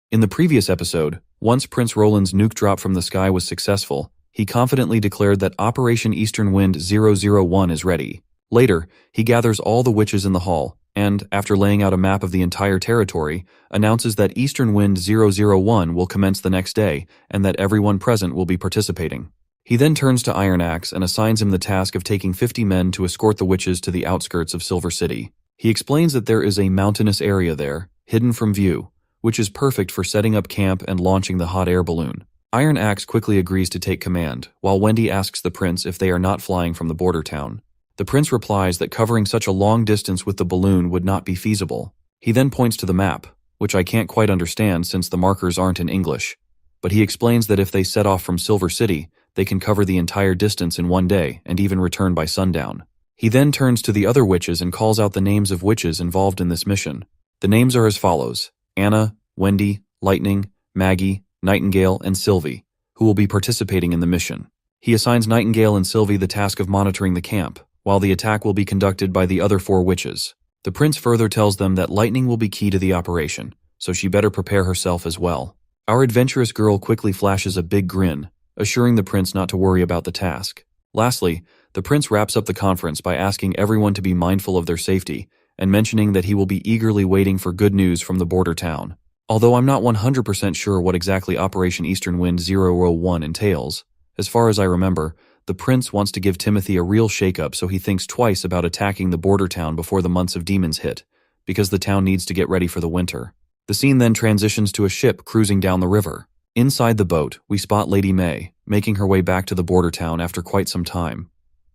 In the previous episode, once Prince Roland's nuke drop from the sky was successful, he confidently declared that Operation Eastern Wind 001 is ready. Later, he gathers all the witches in the hall, and, after laying out a map of the entire territory, announces that Eastern Wind 001 will commence the next day, and that everyone present will be participating. He then turns to Iron Axe and assigns him the task of taking 50 men to escort the witches to the outskirts of Silver City. He explains that there is a mountainous area there, hidden from view, which is perfect for setting up camp and launching the hot air balloon. Iron Axe quickly agrees to take command, while Wendy asks the prince if they are not flying from the border town. The prince replies that covering such a long distance with the balloon would not be feasible. He then points to the map, which I can't quite understand since the markers aren't in English. But he explains that if they set off from Silver City, they can cover the entire distance in one day and even return by sundown. He then turns to the other witches and calls out the names of witches involved in this mission. The names are as follows: Anna, Wendy, Lightning, Maggie, Nightingale, and Sylvie, who will be participating in the mission. He assigns Nightingale and Sylvie the task of monitoring the camp, while the attack will be conducted by the other 4 witches. The prince further tells them that Lightning will be key to the operation, so she better prepare herself as well. Our adventurous girl quickly flashes a big grin, assuring the prince not to worry about the task. Lastly, the prince wraps up the conference by asking everyone to be mindful of their safety, and mentioning that he will be eagerly waiting for good news from the border town. Although I'm not 100% sure what exactly Operation Eastern Wind 001 entails, as far as I remember, the prince wants to give Timothy a real shakeup, so he thinks twice about attacking the border town before the months of demons hit, because the town needs to get ready for the winter. The scene then transitions to a ship cruising down the river. Inside the boat, we spot Lady May, making her way back to the border town after quite some time.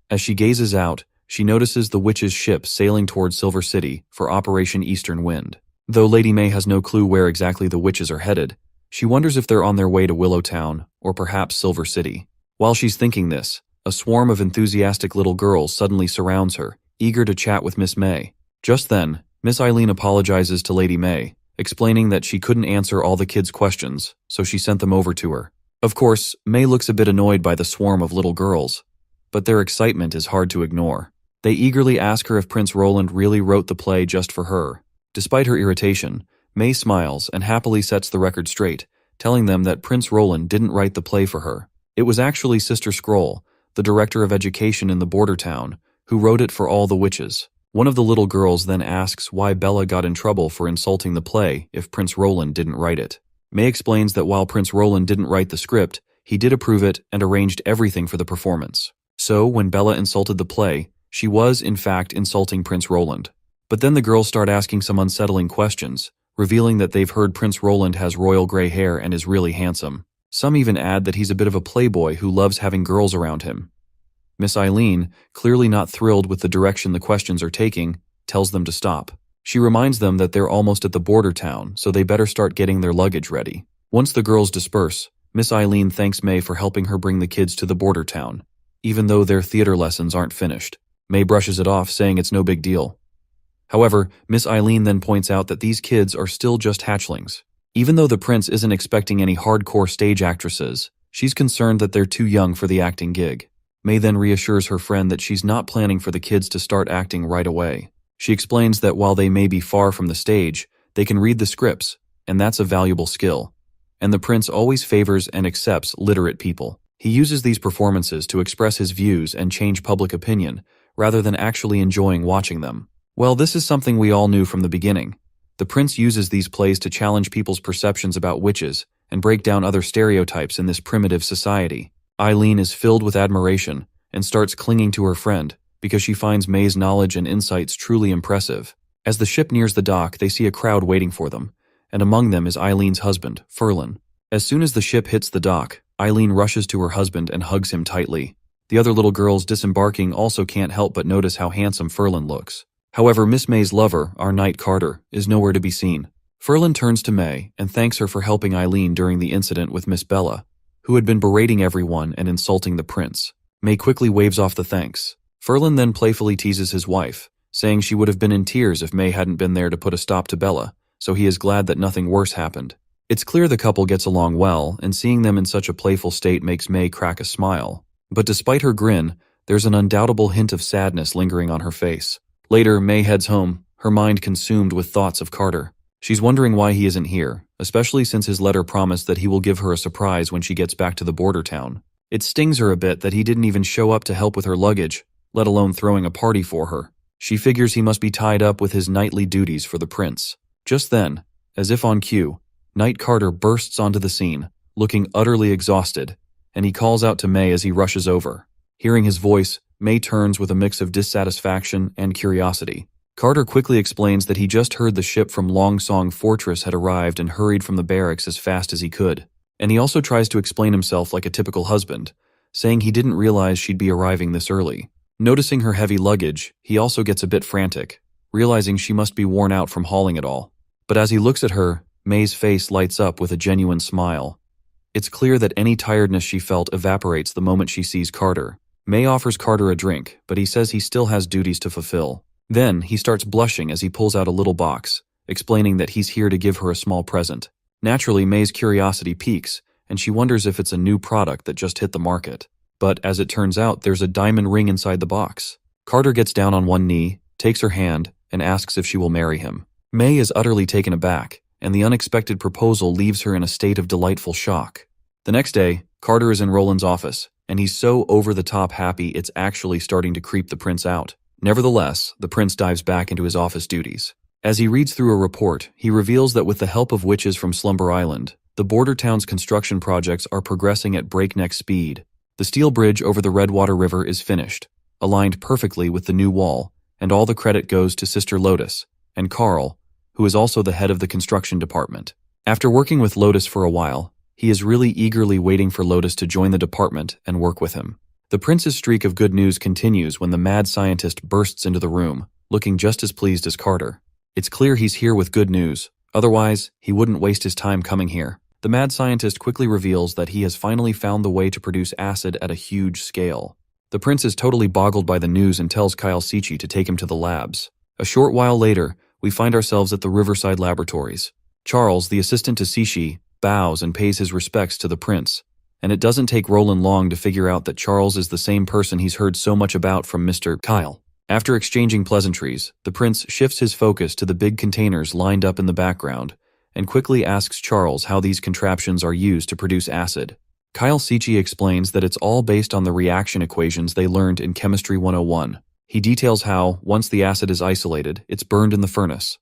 As she gazes out, she notices the witches' ship sailing towards Silver City for Operation Eastern Wind. Though Lady May has no clue where exactly the witches are headed, she wonders if they're on their way to Willowtown, or perhaps Silver City. While she's thinking this, a swarm of enthusiastic little girls suddenly surrounds her, eager to chat with Miss May. Just then, Miss Eileen apologizes to Lady May, explaining that she couldn't answer all the kids' questions, so she sent them over to her. Of course, May looks a bit annoyed by the swarm of little girls, but their excitement is hard to ignore. They eagerly ask her if Prince Roland really wrote the play just for her. Despite her irritation, May smiles and happily sets the record straight, telling them that Prince Roland didn't write the play for her. It was actually Sister Scroll, the director of education in the border town, who wrote it for all the witches. One of the little girls then asks why Bella got in trouble for insulting the play if Prince Roland didn't write it. May explains that while Prince Roland didn't write the script, he did approve it and arranged everything for the performance. So, when Bella insulted the play, she was, in fact, insulting Prince Roland. But then the girls start asking some unsettling questions, revealing that they've heard Prince Roland has royal gray hair and is really handsome. Some even add that he's a bit of a playboy who loves having girls around him. Miss Eileen, clearly not thrilled with the direction the questions are taking, tells them to stop. She reminds them that they're almost at the border town, so they better start getting their luggage ready. Once the girls disperse, Miss Eileen thanks May for helping her bring the kids to the border town, even though their theater lessons aren't finished. May brushes it off, saying it's no big deal. However, Miss Eileen then points out that these kids are still just hatchlings. Even though the prince isn't expecting any hardcore stage actresses, she's concerned that they're too young for the acting gig. May then reassures her friend that she's not planning for the kids to start acting right away. She explains that while they may be far from the stage, they can read the scripts, and that's a valuable skill. And the prince always favors and accepts literate people. He uses these performances to express his views and change public opinion, rather than actually enjoying watching them. Well, this is something we all knew from the beginning. The prince uses these plays to challenge people's perceptions about witches and break down other stereotypes in this primitive society. Eileen is filled with admiration and starts clinging to her friend because she finds May's knowledge and insights truly impressive. As the ship nears the dock, they see a crowd waiting for them, and among them is Eileen's husband, Ferlin. As soon as the ship hits the dock, Eileen rushes to her husband and hugs him tightly. The other little girls disembarking also can't help but notice how handsome Ferlin looks. However, Miss May's lover, our knight Carter, is nowhere to be seen. Ferlin turns to May and thanks her for helping Eileen during the incident with Miss Bella, who had been berating everyone and insulting the prince. May quickly waves off the thanks. Ferlin then playfully teases his wife, saying she would have been in tears if May hadn't been there to put a stop to Bella, so he is glad that nothing worse happened. It's clear the couple gets along well, and seeing them in such a playful state makes May crack a smile. But despite her grin, there's an undoubtable hint of sadness lingering on her face. Later, May heads home, her mind consumed with thoughts of Carter. She's wondering why he isn't here, especially since his letter promised that he will give her a surprise when she gets back to the border town. It stings her a bit that he didn't even show up to help with her luggage, let alone throwing a party for her. She figures he must be tied up with his nightly duties for the prince. Just then, as if on cue, Knight Carter bursts onto the scene, looking utterly exhausted, and he calls out to May as he rushes over. Hearing his voice, May turns with a mix of dissatisfaction and curiosity. Carter quickly explains that he just heard the ship from Long Song Fortress had arrived and hurried from the barracks as fast as he could. And he also tries to explain himself like a typical husband, saying he didn't realize she'd be arriving this early. Noticing her heavy luggage, he also gets a bit frantic, realizing she must be worn out from hauling it all. But as he looks at her, May's face lights up with a genuine smile. It's clear that any tiredness she felt evaporates the moment she sees Carter. May offers Carter a drink, but he says he still has duties to fulfill. Then, he starts blushing as he pulls out a little box, explaining that he's here to give her a small present. Naturally, May's curiosity piques, and she wonders if it's a new product that just hit the market. But as it turns out, there's a diamond ring inside the box. Carter gets down on one knee, takes her hand, and asks if she will marry him. May is utterly taken aback, and the unexpected proposal leaves her in a state of delightful shock. The next day, Carter is in Roland's office, and he's so over-the-top happy it's actually starting to creep the prince out. Nevertheless, the prince dives back into his office duties. As he reads through a report, he reveals that with the help of witches from Slumber Island, the border town's construction projects are progressing at breakneck speed. The steel bridge over the Redwater River is finished, aligned perfectly with the new wall, and all the credit goes to Sister Lotus and Carl, who is also the head of the construction department. After working with Lotus for a while, he is really eagerly waiting for Lotus to join the department and work with him. The prince's streak of good news continues when the mad scientist bursts into the room, looking just as pleased as Carter. It's clear he's here with good news, otherwise, he wouldn't waste his time coming here. The mad scientist quickly reveals that he has finally found the way to produce acid at a huge scale. The prince is totally boggled by the news and tells Kyle Sichi to take him to the labs. A short while later, we find ourselves at the Riverside Laboratories. Charles, the assistant to Sichi, bows and pays his respects to the prince, and it doesn't take Roland long to figure out that Charles is the same person he's heard so much about from Mr. Kyle. After exchanging pleasantries, the prince shifts his focus to the big containers lined up in the background, and quickly asks Charles how these contraptions are used to produce acid. Kyle Sichi explains that it's all based on the reaction equations they learned in Chemistry 101. He details how, once the acid is isolated, it's burned in the furnace.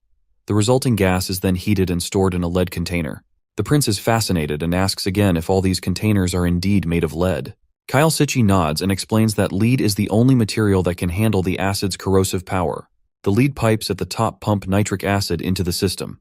The resulting gas is then heated and stored in a lead container. The prince is fascinated and asks again if all these containers are indeed made of lead. Kyle Sichi nods and explains that lead is the only material that can handle the acid's corrosive power. The lead pipes at the top pump nitric acid into the system.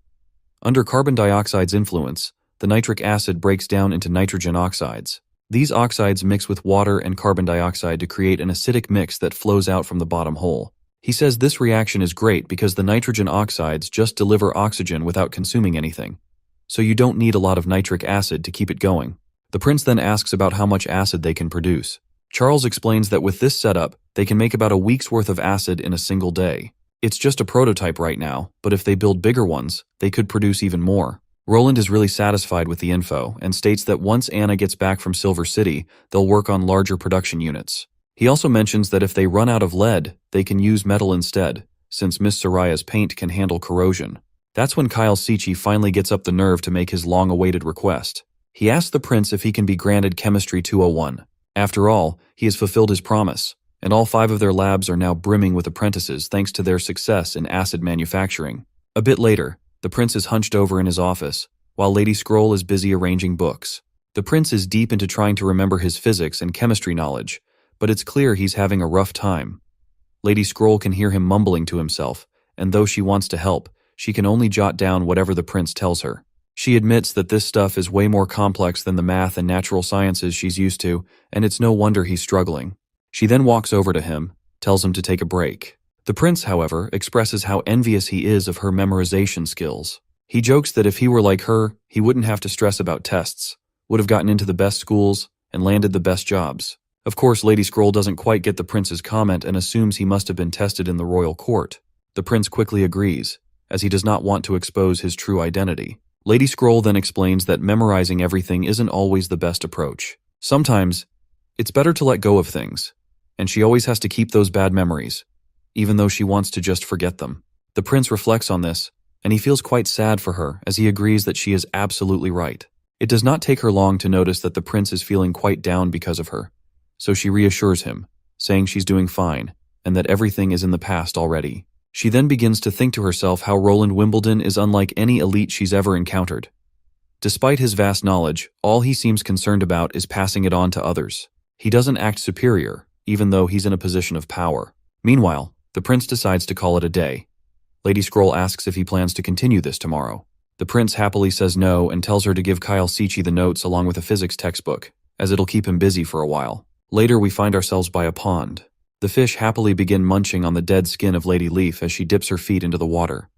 Under carbon dioxide's influence, the nitric acid breaks down into nitrogen oxides. These oxides mix with water and carbon dioxide to create an acidic mix that flows out from the bottom hole. He says this reaction is great because the nitrogen oxides just deliver oxygen without consuming anything, so you don't need a lot of nitric acid to keep it going. The prince then asks about how much acid they can produce. Charles explains that with this setup, they can make about a week's worth of acid in a single day. It's just a prototype right now, but if they build bigger ones, they could produce even more. Roland is really satisfied with the info and states that once Anna gets back from Silver City, they'll work on larger production units. He also mentions that if they run out of lead, they can use metal instead, since Miss Soraya's paint can handle corrosion. That's when Kyle Sichi finally gets up the nerve to make his long-awaited request. He asks the prince if he can be granted Chemistry 201. After all, he has fulfilled his promise, and all 5 of their labs are now brimming with apprentices thanks to their success in acid manufacturing. A bit later, the prince is hunched over in his office, while Lady Scroll is busy arranging books. The prince is deep into trying to remember his physics and chemistry knowledge, but it's clear he's having a rough time. Lady Scroll can hear him mumbling to himself, and though she wants to help, she can only jot down whatever the prince tells her. She admits that this stuff is way more complex than the math and natural sciences she's used to, and it's no wonder he's struggling. She then walks over to him, tells him to take a break. The prince, however, expresses how envious he is of her memorization skills. He jokes that if he were like her, he wouldn't have to stress about tests, would have gotten into the best schools, and landed the best jobs. Of course, Lady Scroll doesn't quite get the prince's comment and assumes he must have been tested in the royal court. The prince quickly agrees, as he does not want to expose his true identity. Lady Scroll then explains that memorizing everything isn't always the best approach. Sometimes, it's better to let go of things, and she always has to keep those bad memories, even though she wants to just forget them. The prince reflects on this, and he feels quite sad for her as he agrees that she is absolutely right. It does not take her long to notice that the prince is feeling quite down because of her, so she reassures him, saying she's doing fine, and that everything is in the past already. She then begins to think to herself how Roland Wimbledon is unlike any elite she's ever encountered. Despite his vast knowledge, all he seems concerned about is passing it on to others. He doesn't act superior, even though he's in a position of power. Meanwhile, the prince decides to call it a day. Lady Scroll asks if he plans to continue this tomorrow. The prince happily says no and tells her to give Kyle Sichi the notes along with a physics textbook, as it'll keep him busy for a while. Later we find ourselves by a pond. The fish happily begin munching on the dead skin of Lady Leaf as she dips her feet into the water.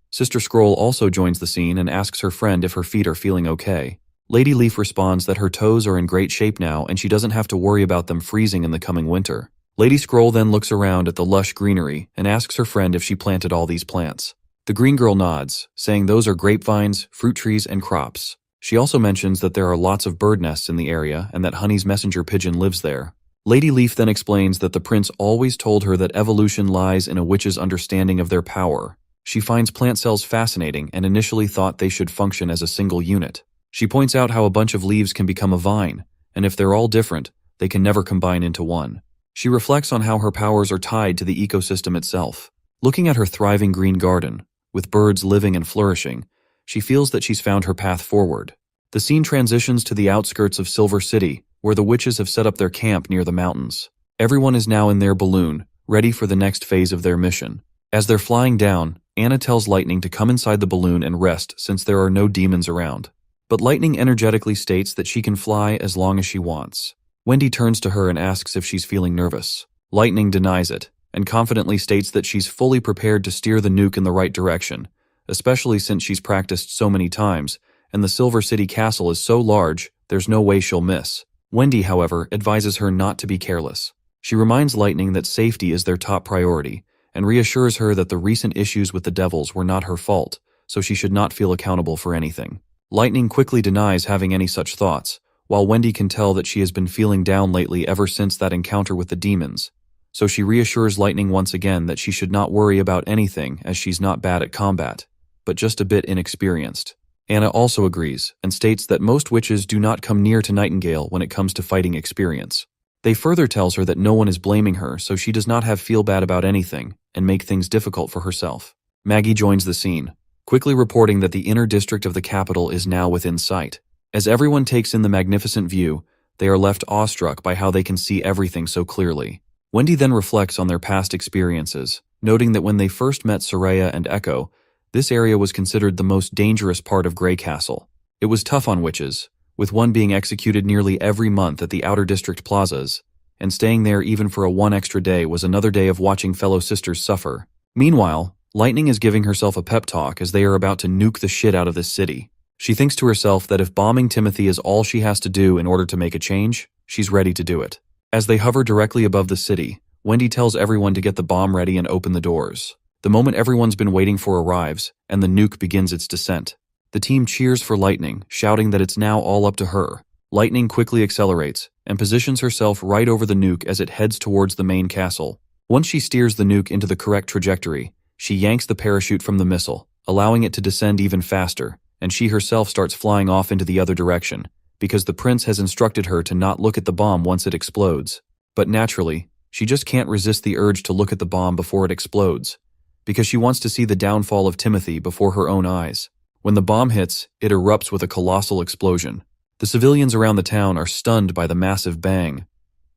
Sister Scroll also joins the scene and asks her friend if her feet are feeling okay. Lady Leaf responds that her toes are in great shape now and she doesn't have to worry about them freezing in the coming winter. Lady Scroll then looks around at the lush greenery and asks her friend if she planted all these plants. The green girl nods, saying those are grapevines, fruit trees, and crops. She also mentions that there are lots of bird nests in the area and that Honey's messenger pigeon lives there. Lady Leaf then explains that the prince always told her that evolution lies in a witch's understanding of their power. She finds plant cells fascinating and initially thought they should function as a single unit. She points out how a bunch of leaves can become a vine, and if they're all different, they can never combine into one. She reflects on how her powers are tied to the ecosystem itself. Looking at her thriving green garden, with birds living and flourishing, she feels that she's found her path forward. The scene transitions to the outskirts of Silver City, where the witches have set up their camp near the mountains. Everyone is now in their balloon, ready for the next phase of their mission. As they're flying down, Anna tells Lightning to come inside the balloon and rest since there are no demons around. But Lightning energetically states that she can fly as long as she wants. Wendy turns to her and asks if she's feeling nervous. Lightning denies it, and confidently states that she's fully prepared to steer the nuke in the right direction, especially since she's practiced so many times, and the Silver City castle is so large, there's no way she'll miss. Wendy, however, advises her not to be careless. She reminds Lightning that safety is their top priority, and reassures her that the recent issues with the devils were not her fault, so she should not feel accountable for anything. Lightning quickly denies having any such thoughts, while Wendy can tell that she has been feeling down lately ever since that encounter with the demons. So she reassures Lightning once again that she should not worry about anything as she's not bad at combat, but just a bit inexperienced. Anna also agrees and states that most witches do not come near to Nightingale when it comes to fighting experience. They further tells her that no one is blaming her, so she does not have feel bad about anything and make things difficult for herself. Maggie joins the scene, quickly reporting that the inner district of the capital is now within sight. As everyone takes in the magnificent view, they are left awestruck by how they can see everything so clearly. Wendy then reflects on their past experiences, noting that when they first met Soraya and Echo, this area was considered the most dangerous part of Grey Castle. It was tough on witches, with one being executed nearly every month at the outer district plazas, and staying there even for one extra day was another day of watching fellow sisters suffer. Meanwhile, Lightning is giving herself a pep talk as they are about to nuke the shit out of this city. She thinks to herself that if bombing Timothy is all she has to do in order to make a change, she's ready to do it. As they hover directly above the city, Wendy tells everyone to get the bomb ready and open the doors. The moment everyone's been waiting for arrives, and the nuke begins its descent. The team cheers for Lightning, shouting that it's now all up to her. Lightning quickly accelerates, and positions herself right over the nuke as it heads towards the main castle. Once she steers the nuke into the correct trajectory, she yanks the parachute from the missile, allowing it to descend even faster, and she herself starts flying off into the other direction, because the prince has instructed her to not look at the bomb once it explodes. But naturally, she just can't resist the urge to look at the bomb before it explodes, because she wants to see the downfall of Timothy before her own eyes. When the bomb hits, it erupts with a colossal explosion. The civilians around the town are stunned by the massive bang.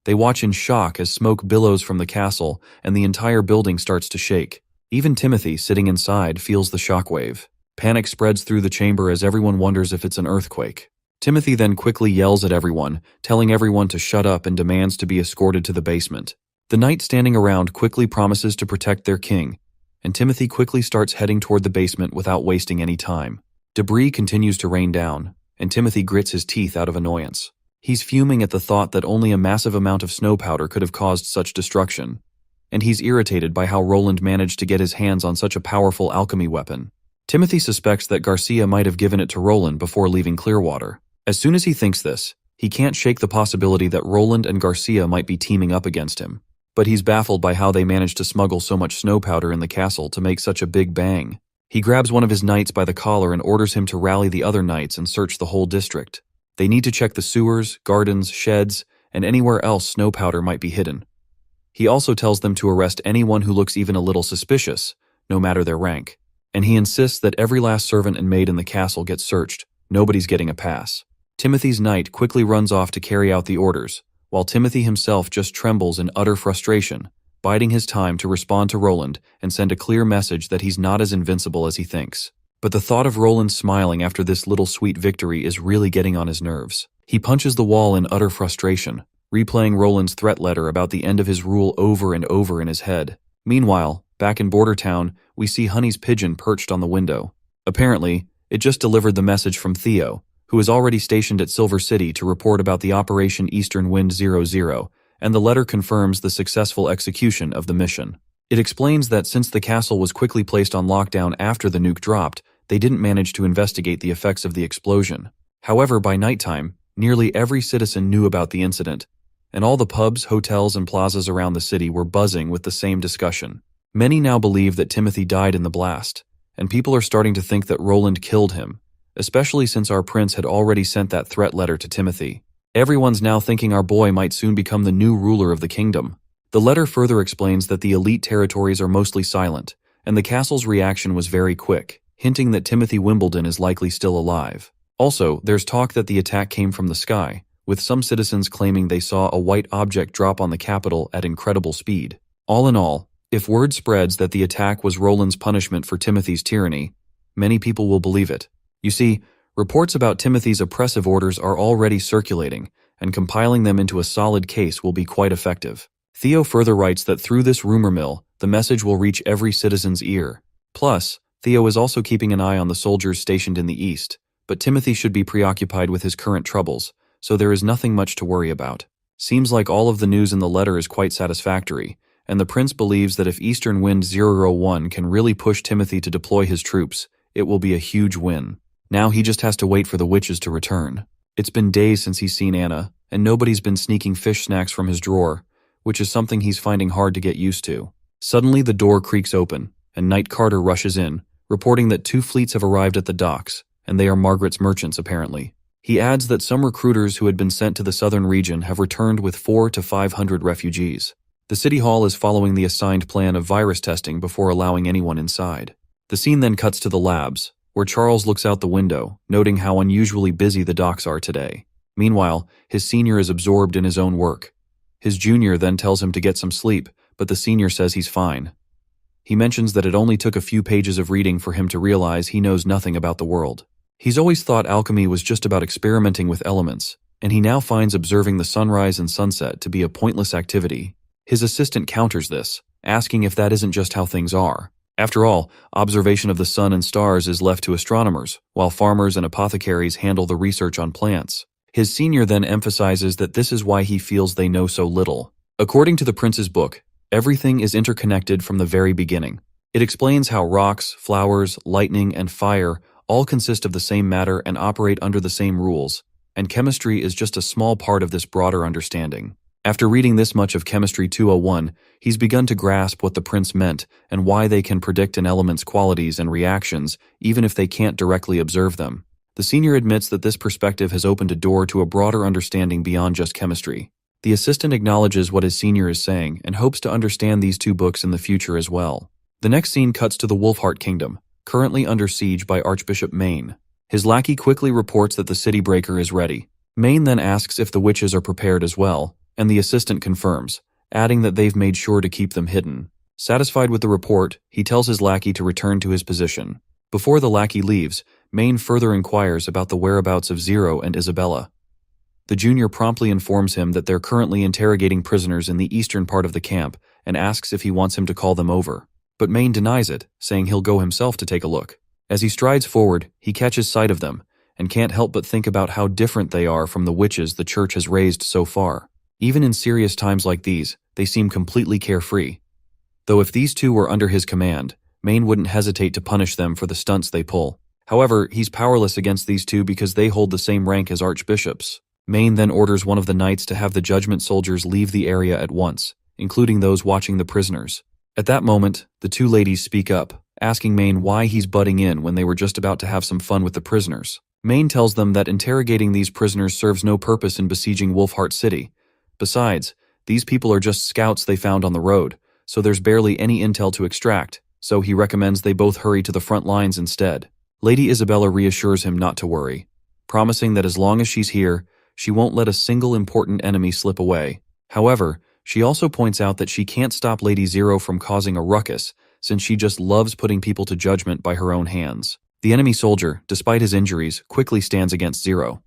They watch in shock as smoke billows from the castle and the entire building starts to shake. Even Timothy, sitting inside, feels the shockwave. Panic spreads through the chamber as everyone wonders if it's an earthquake. Timothy then quickly yells at everyone, telling everyone to shut up and demands to be escorted to the basement. The knight standing around quickly promises to protect their king, and Timothy quickly starts heading toward the basement without wasting any time. Debris continues to rain down, and Timothy grits his teeth out of annoyance. He's fuming at the thought that only a massive amount of snow powder could have caused such destruction, and he's irritated by how Roland managed to get his hands on such a powerful alchemy weapon. Timothy suspects that Garcia might have given it to Roland before leaving Clearwater. As soon as he thinks this, he can't shake the possibility that Roland and Garcia might be teaming up against him. But he's baffled by how they managed to smuggle so much snow powder in the castle to make such a big bang. He grabs one of his knights by the collar and orders him to rally the other knights and search the whole district. They need to check the sewers, gardens, sheds, and anywhere else snow powder might be hidden. He also tells them to arrest anyone who looks even a little suspicious, no matter their rank. And he insists that every last servant and maid in the castle gets searched. Nobody's getting a pass. Timothy's knight quickly runs off to carry out the orders, while Timothy himself just trembles in utter frustration, biding his time to respond to Roland and send a clear message that he's not as invincible as he thinks. But the thought of Roland smiling after this little sweet victory is really getting on his nerves. He punches the wall in utter frustration, replaying Roland's threat letter about the end of his rule over and over in his head. Meanwhile, back in Border Town, we see Honey's pigeon perched on the window. Apparently, it just delivered the message from Theo, who is already stationed at Silver City to report about the Operation Eastern Wind 00, and the letter confirms the successful execution of the mission. It explains that since the castle was quickly placed on lockdown after the nuke dropped, they didn't manage to investigate the effects of the explosion. However, by nighttime, nearly every citizen knew about the incident, and all the pubs, hotels, and plazas around the city were buzzing with the same discussion. Many now believe that Timothy died in the blast, and people are starting to think that Roland killed him, especially since our prince had already sent that threat letter to Timothy. Everyone's now thinking our boy might soon become the new ruler of the kingdom. The letter further explains that the elite territories are mostly silent, and the castle's reaction was very quick, hinting that Timothy Wimbledon is likely still alive. Also, there's talk that the attack came from the sky, with some citizens claiming they saw a white object drop on the capital at incredible speed. All in all, if word spreads that the attack was Roland's punishment for Timothy's tyranny, many people will believe it. You see, reports about Timothy's oppressive orders are already circulating, and compiling them into a solid case will be quite effective. Theo further writes that through this rumor mill, the message will reach every citizen's ear. Plus, Theo is also keeping an eye on the soldiers stationed in the east, but Timothy should be preoccupied with his current troubles, so there is nothing much to worry about. Seems like all of the news in the letter is quite satisfactory, and the prince believes that if Eastern Wind 01 can really push Timothy to deploy his troops, it will be a huge win. Now he just has to wait for the witches to return. It's been days since he's seen Anna, and nobody's been sneaking fish snacks from his drawer, which is something he's finding hard to get used to. Suddenly the door creaks open, and Knight Carter rushes in, reporting that 2 fleets have arrived at the docks, and they are Margaret's merchants apparently. He adds that some recruiters who had been sent to the southern region have returned with 400 to 500 refugees. The city hall is following the assigned plan of virus testing before allowing anyone inside. The scene then cuts to the labs, where Charles looks out the window, noting how unusually busy the docks are today. Meanwhile, his senior is absorbed in his own work. His junior then tells him to get some sleep, but the senior says he's fine. He mentions that it only took a few pages of reading for him to realize he knows nothing about the world. He's always thought alchemy was just about experimenting with elements, and he now finds observing the sunrise and sunset to be a pointless activity. His assistant counters this, asking if that isn't just how things are. After all, observation of the sun and stars is left to astronomers, while farmers and apothecaries handle the research on plants. His senior then emphasizes that this is why he feels they know so little. According to the prince's book, everything is interconnected from the very beginning. It explains how rocks, flowers, lightning, and fire all consist of the same matter and operate under the same rules, and chemistry is just a small part of this broader understanding. After reading this much of Chemistry 201, he's begun to grasp what the prince meant and why they can predict an element's qualities and reactions even if they can't directly observe them. The senior admits that this perspective has opened a door to a broader understanding beyond just chemistry. The assistant acknowledges what his senior is saying and hopes to understand these 2 books in the future as well. The next scene cuts to the Wolfheart Kingdom, currently under siege by Archbishop Maine. His lackey quickly reports that the city breaker is ready. Maine then asks if the witches are prepared as well, and the assistant confirms, adding that they've made sure to keep them hidden. Satisfied with the report, he tells his lackey to return to his position. Before the lackey leaves, Maine further inquires about the whereabouts of Zero and Isabella. The junior promptly informs him that they're currently interrogating prisoners in the eastern part of the camp and asks if he wants him to call them over. But Maine denies it, saying he'll go himself to take a look. As he strides forward, he catches sight of them, and can't help but think about how different they are from the witches the church has raised so far. Even in serious times like these, they seem completely carefree. Though if these 2 were under his command, Maine wouldn't hesitate to punish them for the stunts they pull. However, he's powerless against these 2 because they hold the same rank as archbishops. Maine then orders one of the knights to have the judgment soldiers leave the area at once, including those watching the prisoners. At that moment, the 2 ladies speak up, asking Main why he's butting in when they were just about to have some fun with the prisoners. Main tells them that interrogating these prisoners serves no purpose in besieging Wolfheart City. Besides, these people are just scouts they found on the road, so there's barely any intel to extract, so he recommends they both hurry to the front lines instead. Lady Isabella reassures him not to worry, promising that as long as she's here, she won't let a single important enemy slip away. However, she also points out that she can't stop Lady Zero from causing a ruckus, since she just loves putting people to judgment by her own hands. The enemy soldier, despite his injuries, quickly stands against Zero.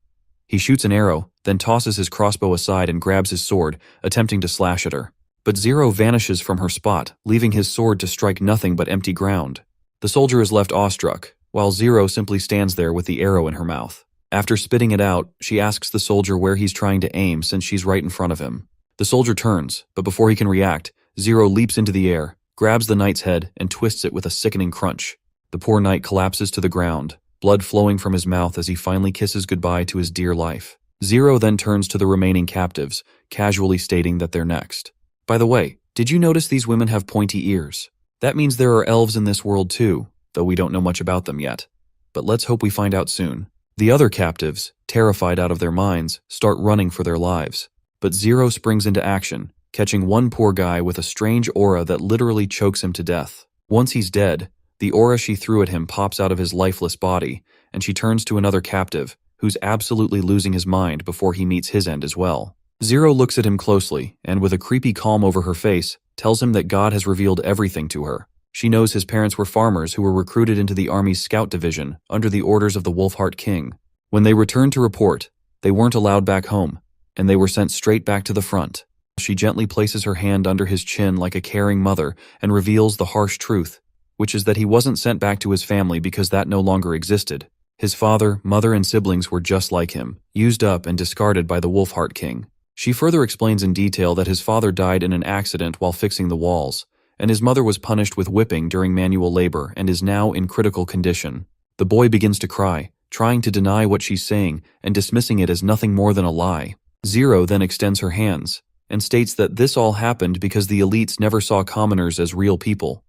He shoots an arrow, then tosses his crossbow aside and grabs his sword, attempting to slash at her. But Zero vanishes from her spot, leaving his sword to strike nothing but empty ground. The soldier is left awestruck, while Zero simply stands there with the arrow in her mouth. After spitting it out, she asks the soldier where he's trying to aim since she's right in front of him. The soldier turns, but before he can react, Zero leaps into the air, grabs the knight's head, and twists it with a sickening crunch. The poor knight collapses to the ground, blood flowing from his mouth as he finally kisses goodbye to his dear life. Zero then turns to the remaining captives, casually stating that they're next. By the way, did you notice these women have pointy ears? That means there are elves in this world too, though we don't know much about them yet. But let's hope we find out soon. The other captives, terrified out of their minds, start running for their lives. But Zero springs into action, catching one poor guy with a strange aura that literally chokes him to death. Once he's dead, the aura she threw at him pops out of his lifeless body, and she turns to another captive, who's absolutely losing his mind before he meets his end as well. Zero looks at him closely, and with a creepy calm over her face, tells him that God has revealed everything to her. She knows his parents were farmers who were recruited into the army's scout division under the orders of the Wolfheart King. When they returned to report, they weren't allowed back home, and they were sent straight back to the front. She gently places her hand under his chin like a caring mother and reveals the harsh truth, which is that he wasn't sent back to his family because that no longer existed. His father, mother, and siblings were just like him, used up and discarded by the Wolfheart King. She further explains in detail that his father died in an accident while fixing the walls, and his mother was punished with whipping during manual labor and is now in critical condition. The boy begins to cry, trying to deny what she's saying and dismissing it as nothing more than a lie. Zero then extends her hands and states that this all happened because the elites never saw commoners as real people.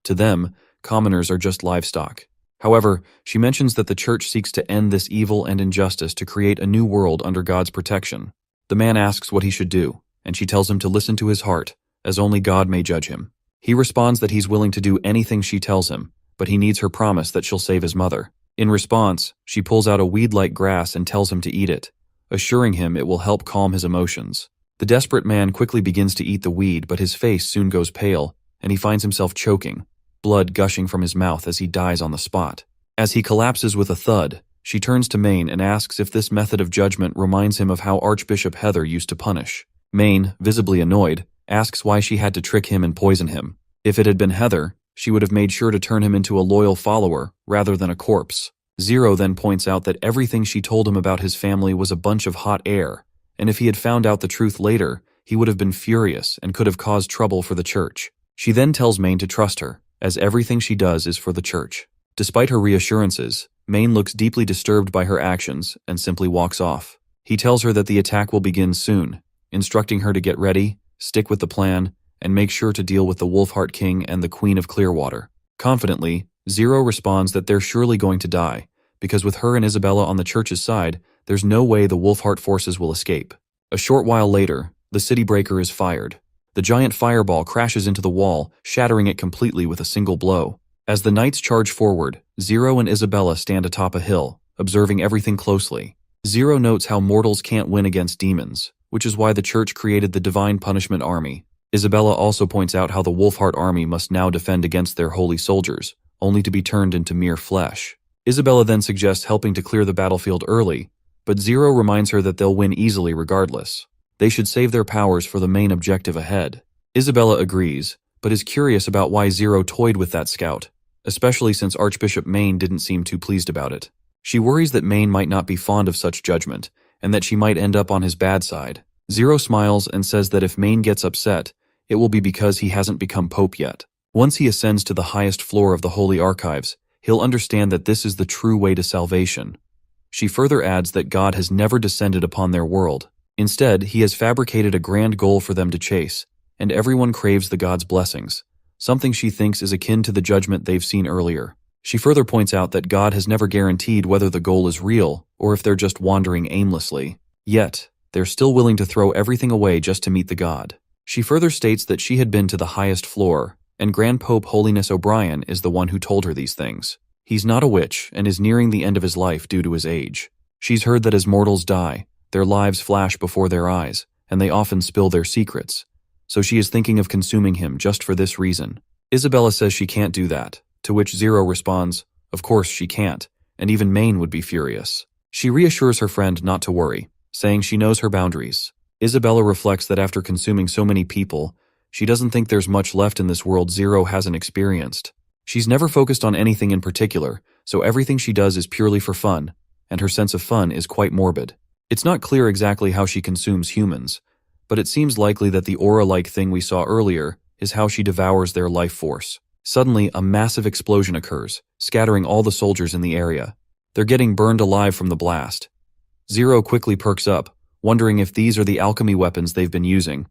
To them, commoners are just livestock. However, she mentions that the church seeks to end this evil and injustice to create a new world under God's protection. The man asks what he should do, and she tells him to listen to his heart, as only God may judge him. He responds that he's willing to do anything she tells him, but he needs her promise that she'll save his mother. In response, she pulls out a weed-like grass and tells him to eat it, assuring him it will help calm his emotions. The desperate man quickly begins to eat the weed, but his face soon goes pale, and he finds himself choking, blood gushing from his mouth as he dies on the spot. As he collapses with a thud, she turns to Main and asks if this method of judgment reminds him of how Archbishop Heather used to punish. Main, visibly annoyed, asks why she had to trick him and poison him. If it had been Heather, she would have made sure to turn him into a loyal follower rather than a corpse. Zero then points out that everything she told him about his family was a bunch of hot air, and if he had found out the truth later, he would have been furious and could have caused trouble for the church. She then tells Main to trust her, as everything she does is for the church. Despite her reassurances, Main looks deeply disturbed by her actions and simply walks off. He tells her that the attack will begin soon, instructing her to get ready, stick with the plan, and make sure to deal with the Wolfheart King and the Queen of Clearwater. Confidently, Zero responds that they're surely going to die, because with her and Isabella on the church's side, there's no way the Wolfheart forces will escape. A short while later, the city breaker is fired. The giant fireball crashes into the wall, shattering it completely with a single blow. As the knights charge forward, Zero and Isabella stand atop a hill, observing everything closely. Zero notes how mortals can't win against demons, which is why the church created the Divine Punishment Army. Isabella also points out how the Wolfheart Army must now defend against their holy soldiers, only to be turned into mere flesh. Isabella then suggests helping to clear the battlefield early, but Zero reminds her that they'll win easily regardless. They should save their powers for the main objective ahead. Isabella agrees, but is curious about why Zero toyed with that scout, especially since Archbishop Main didn't seem too pleased about it. She worries that Main might not be fond of such judgment, and that she might end up on his bad side. Zero smiles and says that if Main gets upset, it will be because he hasn't become Pope yet. Once he ascends to the highest floor of the Holy Archives, he'll understand that this is the true way to salvation. She further adds that God has never descended upon their world. Instead, he has fabricated a grand goal for them to chase, and everyone craves the God's blessings, something she thinks is akin to the judgment they've seen earlier. She further points out that God has never guaranteed whether the goal is real or if they're just wandering aimlessly. Yet, they're still willing to throw everything away just to meet the God. She further states that she had been to the highest floor, and Grand Pope Holiness O'Brien is the one who told her these things. He's not a witch and is nearing the end of his life due to his age. She's heard that as mortals die, their lives flash before their eyes, and they often spill their secrets. So she is thinking of consuming him just for this reason. Isabella says she can't do that, to which Zero responds, of course she can't, and even Maine would be furious. She reassures her friend not to worry, saying she knows her boundaries. Isabella reflects that after consuming so many people, she doesn't think there's much left in this world Zero hasn't experienced. She's never focused on anything in particular, so everything she does is purely for fun, and her sense of fun is quite morbid. It's not clear exactly how she consumes humans, but it seems likely that the aura-like thing we saw earlier is how she devours their life force. Suddenly, a massive explosion occurs, scattering all the soldiers in the area. They're getting burned alive from the blast. Zero quickly perks up, wondering if these are the alchemy weapons they've been using.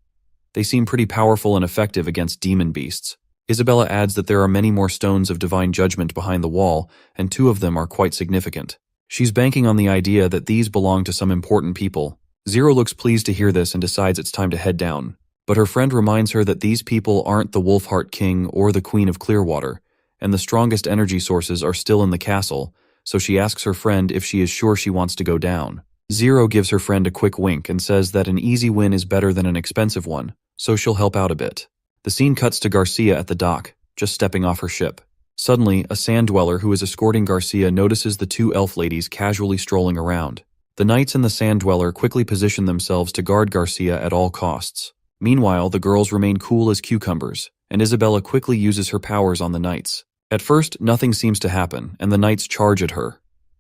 They seem pretty powerful and effective against demon beasts. Isabella adds that there are many more stones of divine judgment behind the wall, and 2 of them are quite significant. She's banking on the idea that these belong to some important people. Zero looks pleased to hear this and decides it's time to head down. But her friend reminds her that these people aren't the Wolfheart King or the Queen of Clearwater, and the strongest energy sources are still in the castle, so she asks her friend if she is sure she wants to go down. Zero gives her friend a quick wink and says that an easy win is better than an expensive one, so she'll help out a bit. The scene cuts to Garcia at the dock, just stepping off her ship. Suddenly, a sand dweller who is escorting Garcia notices the 2 elf ladies casually strolling around. The knights and the sand dweller quickly position themselves to guard Garcia at all costs. Meanwhile, the girls remain cool as cucumbers, and Isabella quickly uses her powers on the knights. At first, nothing seems to happen, and the knights charge at her.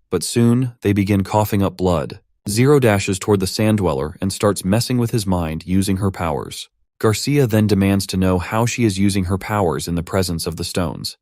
But soon, they begin coughing up blood. Zero dashes toward the sand dweller and starts messing with his mind using her powers. Garcia then demands to know how she is using her powers in the presence of the stones.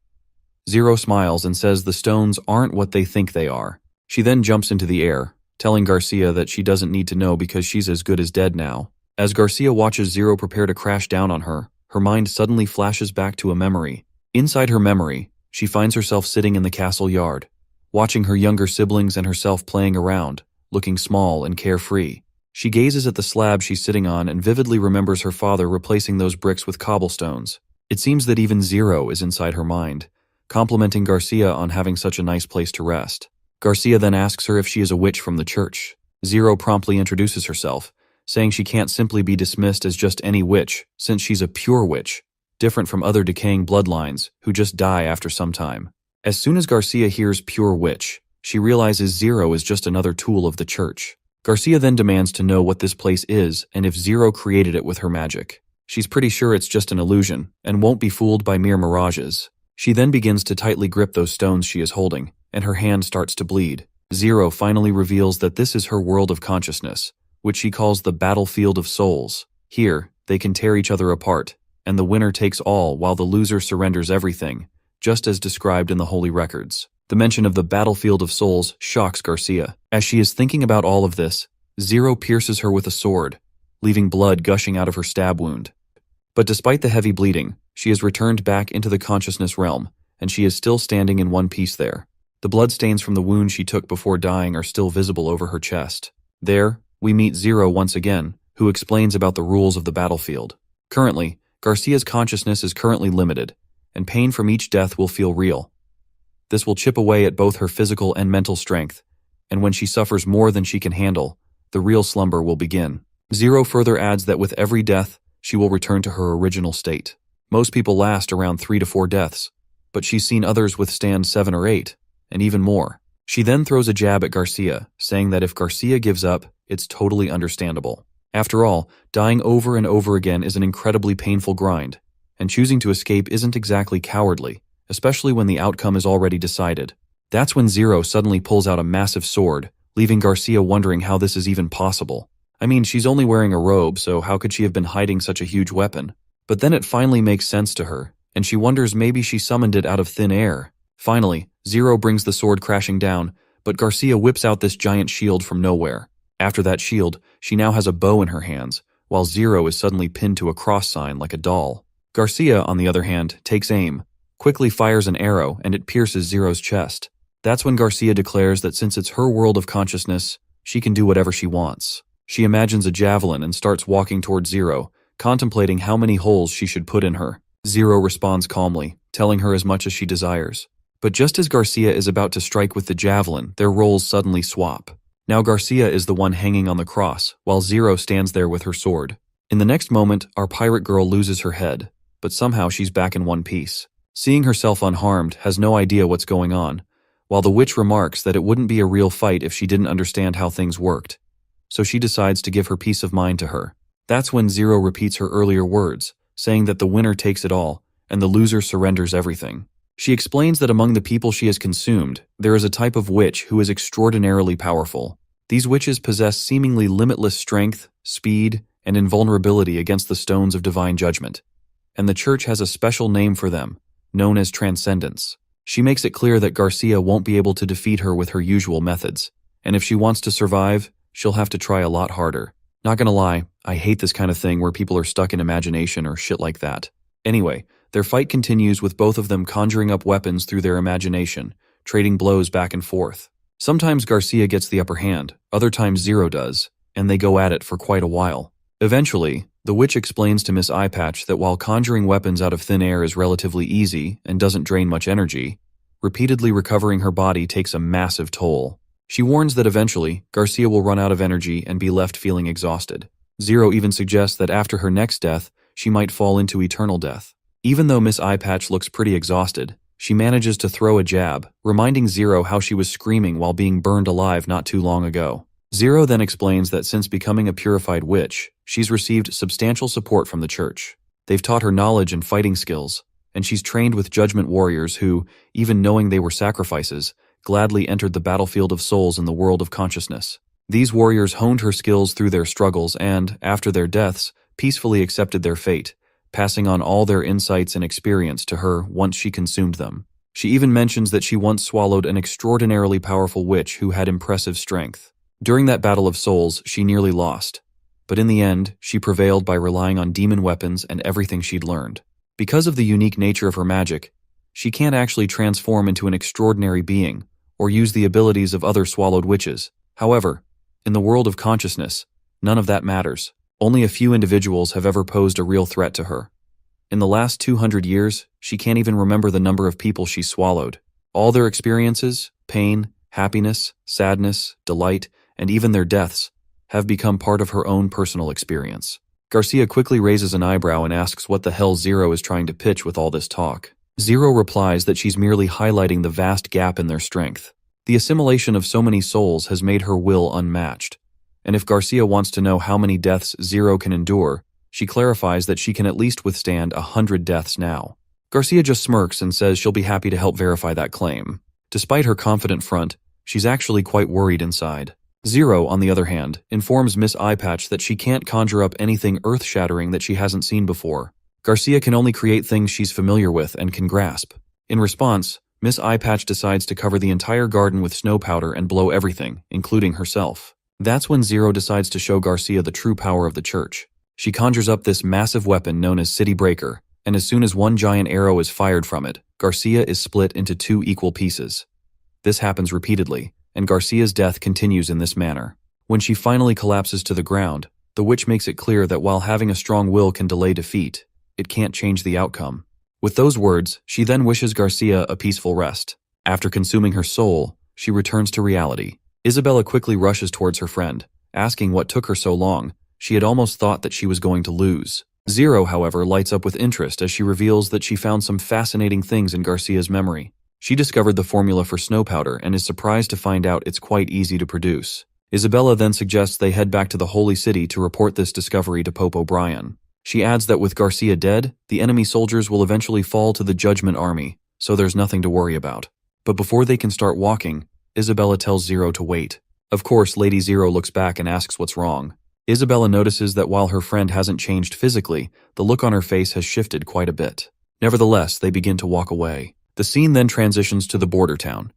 Zero smiles and says the stones aren't what they think they are. She then jumps into the air, telling Garcia that she doesn't need to know because she's as good as dead now. As Garcia watches Zero prepare to crash down on her, her mind suddenly flashes back to a memory. Inside her memory, she finds herself sitting in the castle yard, watching her younger siblings and herself playing around, looking small and carefree. She gazes at the slab she's sitting on and vividly remembers her father replacing those bricks with cobblestones. It seems that even Zero is inside her mind, complimenting Garcia on having such a nice place to rest. Garcia then asks her if she is a witch from the church. Zero promptly introduces herself, saying she can't simply be dismissed as just any witch, since she's a pure witch, different from other decaying bloodlines who just die after some time. As soon as Garcia hears pure witch, she realizes Zero is just another tool of the church. Garcia then demands to know what this place is and if Zero created it with her magic. She's pretty sure it's just an illusion and won't be fooled by mere mirages. She then begins to tightly grip those stones she is holding, and her hand starts to bleed. Zero finally reveals that this is her world of consciousness, which she calls the battlefield of souls. Here, they can tear each other apart, and the winner takes all while the loser surrenders everything, just as described in the Holy Records. The mention of the battlefield of souls shocks Garcia. As she is thinking about all of this, Zero pierces her with a sword, leaving blood gushing out of her stab wound. But despite the heavy bleeding, she is returned back into the consciousness realm, and she is still standing in one piece there. The bloodstains from the wound she took before dying are still visible over her chest. There, we meet Zero once again, who explains about the rules of the battlefield. Currently, Garcia's consciousness is currently limited, and pain from each death will feel real. This will chip away at both her physical and mental strength, and when she suffers more than she can handle, the real slumber will begin. Zero further adds that with every death, she will return to her original state. Most people last around 3 to 4 deaths, but she's seen others withstand 7 or 8, and even more. She then throws a jab at Garcia, saying that if Garcia gives up, it's totally understandable. After all, dying over and over again is an incredibly painful grind, and choosing to escape isn't exactly cowardly, especially when the outcome is already decided. That's when Zero suddenly pulls out a massive sword, leaving Garcia wondering how this is even possible. I mean, she's only wearing a robe, so how could she have been hiding such a huge weapon? But then it finally makes sense to her, and she wonders maybe she summoned it out of thin air. Finally, Zero brings the sword crashing down, but Garcia whips out this giant shield from nowhere. After that shield, she now has a bow in her hands, while Zero is suddenly pinned to a cross sign like a doll. Garcia, on the other hand, takes aim, quickly fires an arrow, and it pierces Zero's chest. That's when Garcia declares that since it's her world of consciousness, she can do whatever she wants. She imagines a javelin and starts walking towards Zero, contemplating how many holes she should put in her. Zero responds calmly, telling her as much as she desires. But just as Garcia is about to strike with the javelin, their roles suddenly swap. Now Garcia is the one hanging on the cross, while Zero stands there with her sword. In the next moment, our pirate girl loses her head, but somehow she's back in one piece. Seeing herself unharmed, has no idea what's going on, while the witch remarks that it wouldn't be a real fight if she didn't understand how things worked. So she decides to give her peace of mind to her. That's when Zero repeats her earlier words, saying that the winner takes it all, and the loser surrenders everything. She explains that among the people she has consumed, there is a type of witch who is extraordinarily powerful. These witches possess seemingly limitless strength, speed, and invulnerability against the stones of divine judgment. And the church has a special name for them, known as transcendence. She makes it clear that Garcia won't be able to defeat her with her usual methods, and if she wants to survive, she'll have to try a lot harder. Not gonna lie, I hate this kind of thing where people are stuck in imagination or shit like that. Anyway, their fight continues with both of them conjuring up weapons through their imagination, trading blows back and forth. Sometimes Garcia gets the upper hand, other times Zero does, and they go at it for quite a while. Eventually, the witch explains to Miss Eyepatch that while conjuring weapons out of thin air is relatively easy and doesn't drain much energy, repeatedly recovering her body takes a massive toll. She warns that eventually, Garcia will run out of energy and be left feeling exhausted. Zero even suggests that after her next death, she might fall into eternal death. Even though Miss Eyepatch looks pretty exhausted, she manages to throw a jab, reminding Zero how she was screaming while being burned alive not too long ago. Zero then explains that since becoming a purified witch, she's received substantial support from the church. They've taught her knowledge and fighting skills, and she's trained with judgment warriors who, even knowing they were sacrifices, gladly entered the battlefield of souls in the world of consciousness. These warriors honed her skills through their struggles and, after their deaths, peacefully accepted their fate, passing on all their insights and experience to her once she consumed them. She even mentions that she once swallowed an extraordinarily powerful witch who had impressive strength. During that battle of souls, she nearly lost, but in the end, she prevailed by relying on demon weapons and everything she'd learned. Because of the unique nature of her magic, she can't actually transform into an extraordinary being or use the abilities of other swallowed witches. However, in the world of consciousness, none of that matters. Only a few individuals have ever posed a real threat to her. In the last 200 years, she can't even remember the number of people she swallowed. All their experiences, pain, happiness, sadness, delight, and even their deaths, have become part of her own personal experience. Garcia quickly raises an eyebrow and asks what the hell Zero is trying to pitch with all this talk. Zero replies that she's merely highlighting the vast gap in their strength. The assimilation of so many souls has made her will unmatched, and if Garcia wants to know how many deaths Zero can endure, she clarifies that she can at least withstand 100 deaths now. Garcia just smirks and says she'll be happy to help verify that claim. Despite her confident front, she's actually quite worried inside. Zero, on the other hand, informs Miss Eyepatch that she can't conjure up anything earth-shattering that she hasn't seen before. Garcia can only create things she's familiar with and can grasp. In response, Miss Eyepatch decides to cover the entire garden with snow powder and blow everything, including herself. That's when Zero decides to show Garcia the true power of the church. She conjures up this massive weapon known as City Breaker, and as soon as one giant arrow is fired from it, Garcia is split into 2 equal pieces. This happens repeatedly, and Garcia's death continues in this manner. When she finally collapses to the ground, the witch makes it clear that while having a strong will can delay defeat, it can't change the outcome. With those words, she then wishes Garcia a peaceful rest. After consuming her soul, she returns to reality. Isabella quickly rushes towards her friend, asking what took her so long. She had almost thought that she was going to lose. Zero, however, lights up with interest as she reveals that she found some fascinating things in Garcia's memory. She discovered the formula for snow powder and is surprised to find out it's quite easy to produce. Isabella then suggests they head back to the Holy City to report this discovery to Pope O'Brien. She adds that with Garcia dead, the enemy soldiers will eventually fall to the Judgment Army, so there's nothing to worry about. But before they can start walking, Isabella tells Zero to wait. Of course, Lady Zero looks back and asks what's wrong. Isabella notices that while her friend hasn't changed physically, the look on her face has shifted quite a bit. Nevertheless, they begin to walk away. The scene then transitions to the border town,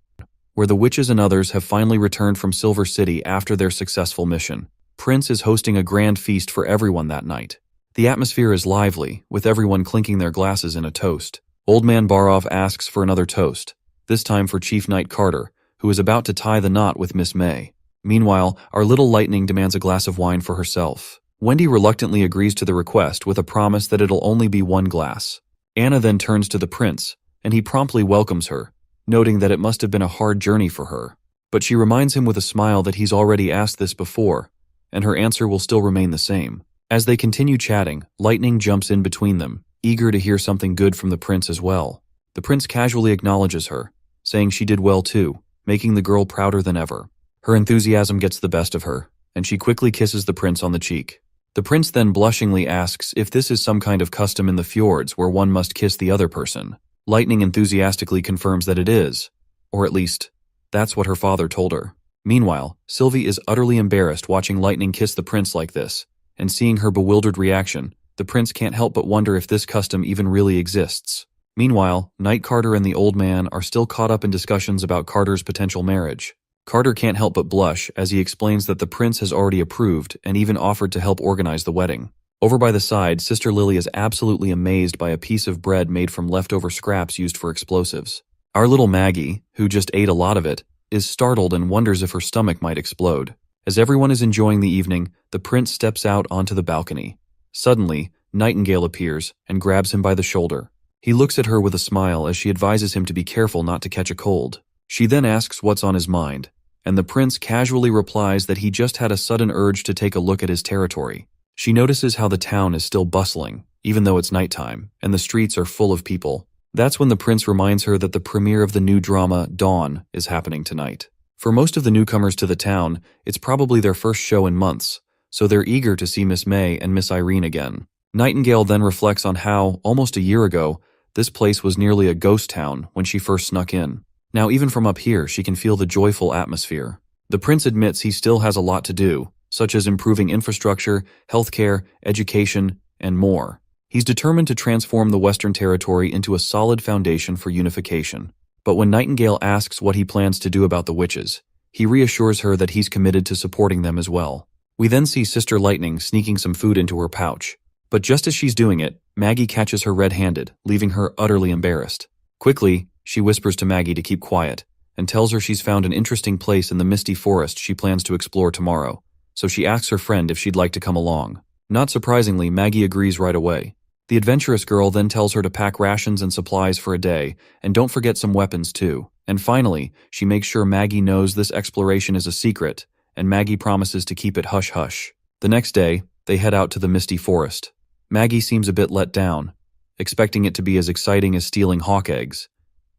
where the witches and others have finally returned from Silver City after their successful mission. Prince is hosting a grand feast for everyone that night. The atmosphere is lively, with everyone clinking their glasses in a toast. Old Man Barov asks for another toast, this time for Chief Knight Carter, who is about to tie the knot with Miss May. Meanwhile, our little Lightning demands a glass of wine for herself. Wendy reluctantly agrees to the request with a promise that it'll only be one glass. Anna then turns to the prince, and he promptly welcomes her, noting that it must have been a hard journey for her. But she reminds him with a smile that he's already asked this before, and her answer will still remain the same. As they continue chatting, Lightning jumps in between them, eager to hear something good from the prince as well. The prince casually acknowledges her, saying she did well too, making the girl prouder than ever. Her enthusiasm gets the best of her, and she quickly kisses the prince on the cheek. The prince then blushingly asks if this is some kind of custom in the fjords where one must kiss the other person. Lightning enthusiastically confirms that it is, or at least, that's what her father told her. Meanwhile, Sylvie is utterly embarrassed watching Lightning kiss the prince like this, and seeing her bewildered reaction, the prince can't help but wonder if this custom even really exists. Meanwhile, Knight Carter and the old man are still caught up in discussions about Carter's potential marriage. Carter can't help but blush as he explains that the prince has already approved and even offered to help organize the wedding. Over by the side, Sister Lily is absolutely amazed by a piece of bread made from leftover scraps used for explosives. Our little Maggie, who just ate a lot of it, is startled and wonders if her stomach might explode. As everyone is enjoying the evening, the prince steps out onto the balcony. Suddenly, Nightingale appears and grabs him by the shoulder. He looks at her with a smile as she advises him to be careful not to catch a cold. She then asks what's on his mind, and the prince casually replies that he just had a sudden urge to take a look at his territory. She notices how the town is still bustling, even though it's nighttime, and the streets are full of people. That's when the prince reminds her that the premiere of the new drama, Dawn, is happening tonight. For most of the newcomers to the town, it's probably their first show in months, so they're eager to see Miss May and Miss Irene again. Nightingale then reflects on how, almost a year ago, this place was nearly a ghost town when she first snuck in. Now even from up here, she can feel the joyful atmosphere. The prince admits he still has a lot to do, such as improving infrastructure, healthcare, education, and more. He's determined to transform the Western Territory into a solid foundation for unification. But when Nightingale asks what he plans to do about the witches, he reassures her that he's committed to supporting them as well. We then see Sister Lightning sneaking some food into her pouch. But just as she's doing it, Maggie catches her red-handed, leaving her utterly embarrassed. Quickly, she whispers to Maggie to keep quiet, and tells her she's found an interesting place in the misty forest she plans to explore tomorrow, so she asks her friend if she'd like to come along. Not surprisingly, Maggie agrees right away. The adventurous girl then tells her to pack rations and supplies for a day, and don't forget some weapons too. And finally, she makes sure Maggie knows this exploration is a secret, and Maggie promises to keep it hush-hush. The next day, they head out to the misty forest. Maggie seems a bit let down, expecting it to be as exciting as stealing hawk eggs,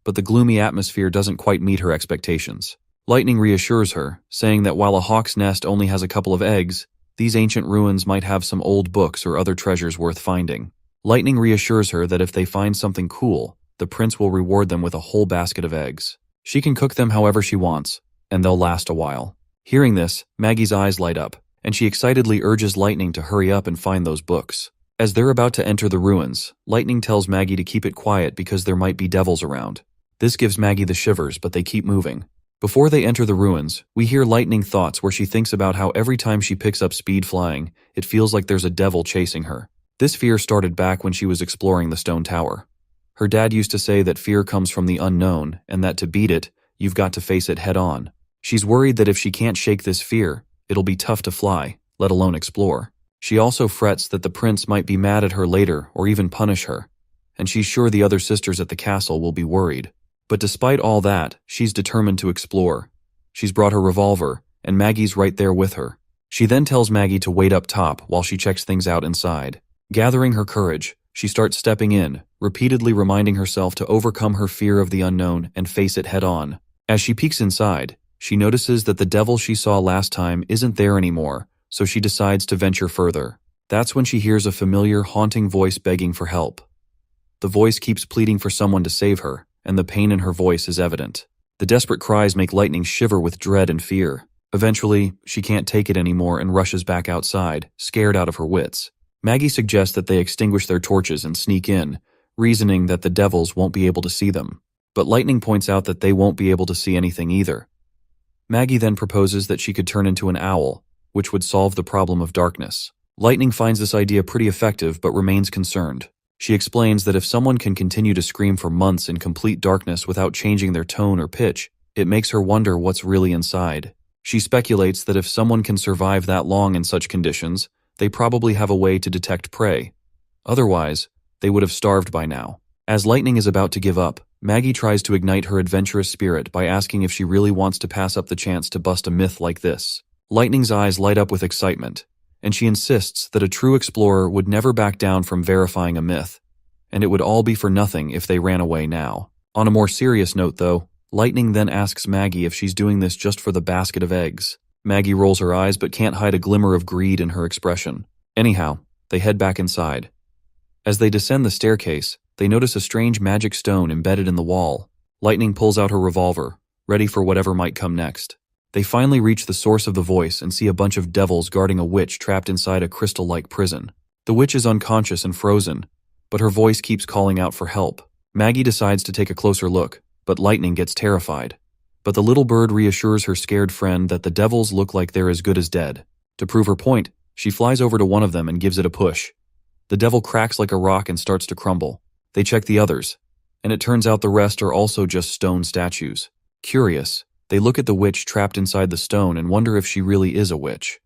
but the gloomy atmosphere doesn't quite meet her expectations. Lightning reassures her, saying that while a hawk's nest only has a couple of eggs, these ancient ruins might have some old books or other treasures worth finding. Lightning reassures her that if they find something cool, the prince will reward them with a whole basket of eggs. She can cook them however she wants, and they'll last a while. Hearing this, Maggie's eyes light up, and she excitedly urges Lightning to hurry up and find those books. As they're about to enter the ruins, Lightning tells Maggie to keep it quiet because there might be devils around. This gives Maggie the shivers, but they keep moving. Before they enter the ruins, we hear Lightning thoughts where she thinks about how every time she picks up speed flying, it feels like there's a devil chasing her. This fear started back when she was exploring the stone tower. Her dad used to say that fear comes from the unknown, and that to beat it, you've got to face it head on. She's worried that if she can't shake this fear, it'll be tough to fly, let alone explore. She also frets that the prince might be mad at her later or even punish her, and she's sure the other sisters at the castle will be worried. But despite all that, she's determined to explore. She's brought her revolver, and Maggie's right there with her. She then tells Maggie to wait up top while she checks things out inside. Gathering her courage, she starts stepping in, repeatedly reminding herself to overcome her fear of the unknown and face it head on. As she peeks inside, she notices that the devil she saw last time isn't there anymore, so she decides to venture further. That's when she hears a familiar, haunting voice begging for help. The voice keeps pleading for someone to save her, and the pain in her voice is evident. The desperate cries make Lightning shiver with dread and fear. Eventually, she can't take it anymore and rushes back outside, scared out of her wits. Maggie suggests that they extinguish their torches and sneak in, reasoning that the devils won't be able to see them. But Lightning points out that they won't be able to see anything either. Maggie then proposes that she could turn into an owl, which would solve the problem of darkness. Lightning finds this idea pretty effective but remains concerned. She explains that if someone can continue to scream for months in complete darkness without changing their tone or pitch, it makes her wonder what's really inside. She speculates that if someone can survive that long in such conditions, they probably have a way to detect prey. Otherwise, they would have starved by now. As Lightning is about to give up, Maggie tries to ignite her adventurous spirit by asking if she really wants to pass up the chance to bust a myth like this. Lightning's eyes light up with excitement, and she insists that a true explorer would never back down from verifying a myth, and it would all be for nothing if they ran away now. On a more serious note, though, Lightning then asks Maggie if she's doing this just for the basket of eggs. Maggie rolls her eyes but can't hide a glimmer of greed in her expression. Anyhow, they head back inside. As they descend the staircase, they notice a strange magic stone embedded in the wall. Lightning pulls out her revolver, ready for whatever might come next. They finally reach the source of the voice and see a bunch of devils guarding a witch trapped inside a crystal-like prison. The witch is unconscious and frozen, but her voice keeps calling out for help. Maggie decides to take a closer look, but Lightning gets terrified. But the little bird reassures her scared friend that the devils look like they're as good as dead. To prove her point, she flies over to one of them and gives it a push. The devil cracks like a rock and starts to crumble. They check the others, and it turns out the rest are also just stone statues. Curious, they look at the witch trapped inside the stone and wonder if she really is a witch.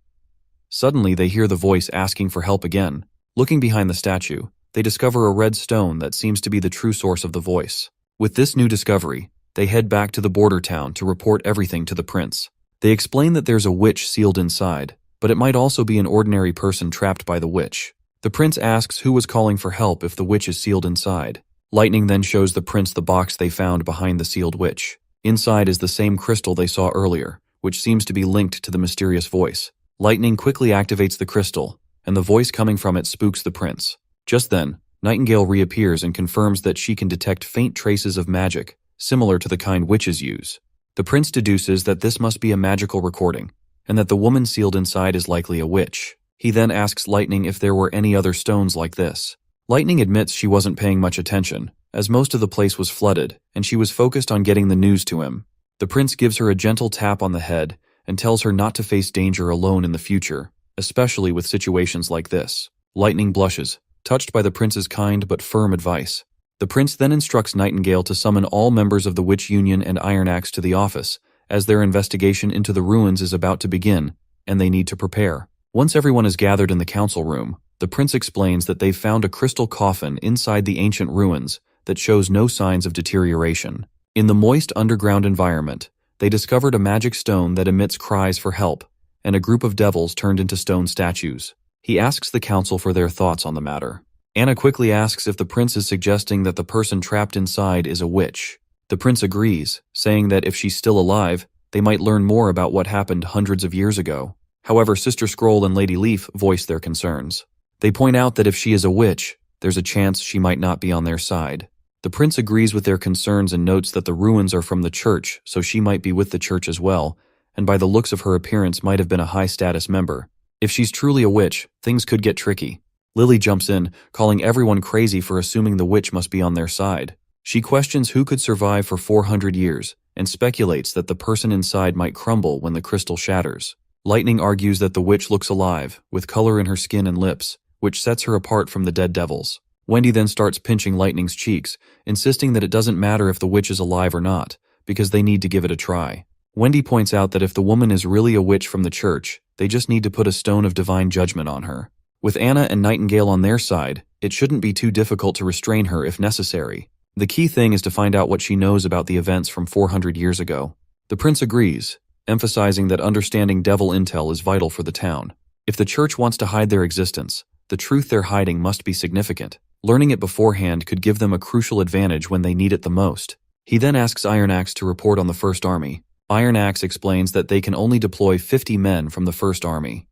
Suddenly, they hear the voice asking for help again. Looking behind the statue, they discover a red stone that seems to be the true source of the voice. With this new discovery, they head back to the border town to report everything to the prince. They explain that there's a witch sealed inside, but it might also be an ordinary person trapped by the witch. The prince asks who was calling for help if the witch is sealed inside. Lightning then shows the prince the box they found behind the sealed witch. Inside is the same crystal they saw earlier, which seems to be linked to the mysterious voice. Lightning quickly activates the crystal, and the voice coming from it spooks the prince. Just then, Nightingale reappears and confirms that she can detect faint traces of magic, similar to the kind witches use. The prince deduces that this must be a magical recording, and that the woman sealed inside is likely a witch. He then asks Lightning if there were any other stones like this. Lightning admits she wasn't paying much attention, as most of the place was flooded, and she was focused on getting the news to him. The prince gives her a gentle tap on the head and tells her not to face danger alone in the future, especially with situations like this. Lightning blushes, touched by the prince's kind but firm advice. The prince then instructs Nightingale to summon all members of the Witch Union and Iron Axe to the office, as their investigation into the ruins is about to begin, and they need to prepare. Once everyone is gathered in the council room, the prince explains that they've found a crystal coffin inside the ancient ruins that shows no signs of deterioration. In the moist underground environment, they discovered a magic stone that emits cries for help, and a group of devils turned into stone statues. He asks the council for their thoughts on the matter. Anna quickly asks if the prince is suggesting that the person trapped inside is a witch. The prince agrees, saying that if she's still alive, they might learn more about what happened hundreds of years ago. However, Sister Scroll and Lady Leaf voice their concerns. They point out that if she is a witch, there's a chance she might not be on their side. The prince agrees with their concerns and notes that the ruins are from the church, so she might be with the church as well, and by the looks of her appearance might have been a high-status member. If she's truly a witch, things could get tricky. Lily jumps in, calling everyone crazy for assuming the witch must be on their side. She questions who could survive for 400 years, and speculates that the person inside might crumble when the crystal shatters. Lightning argues that the witch looks alive, with color in her skin and lips, which sets her apart from the dead devils. Wendy then starts pinching Lightning's cheeks, insisting that it doesn't matter if the witch is alive or not, because they need to give it a try. Wendy points out that if the woman is really a witch from the church, they just need to put a stone of divine judgment on her. With Anna and Nightingale on their side, it shouldn't be too difficult to restrain her if necessary. The key thing is to find out what she knows about the events from 400 years ago. The prince agrees, emphasizing that understanding devil intel is vital for the town. If the church wants to hide their existence, the truth they're hiding must be significant. Learning it beforehand could give them a crucial advantage when they need it the most. He then asks Iron Axe to report on the First Army. Iron Axe explains that they can only deploy 50 men from the First Army.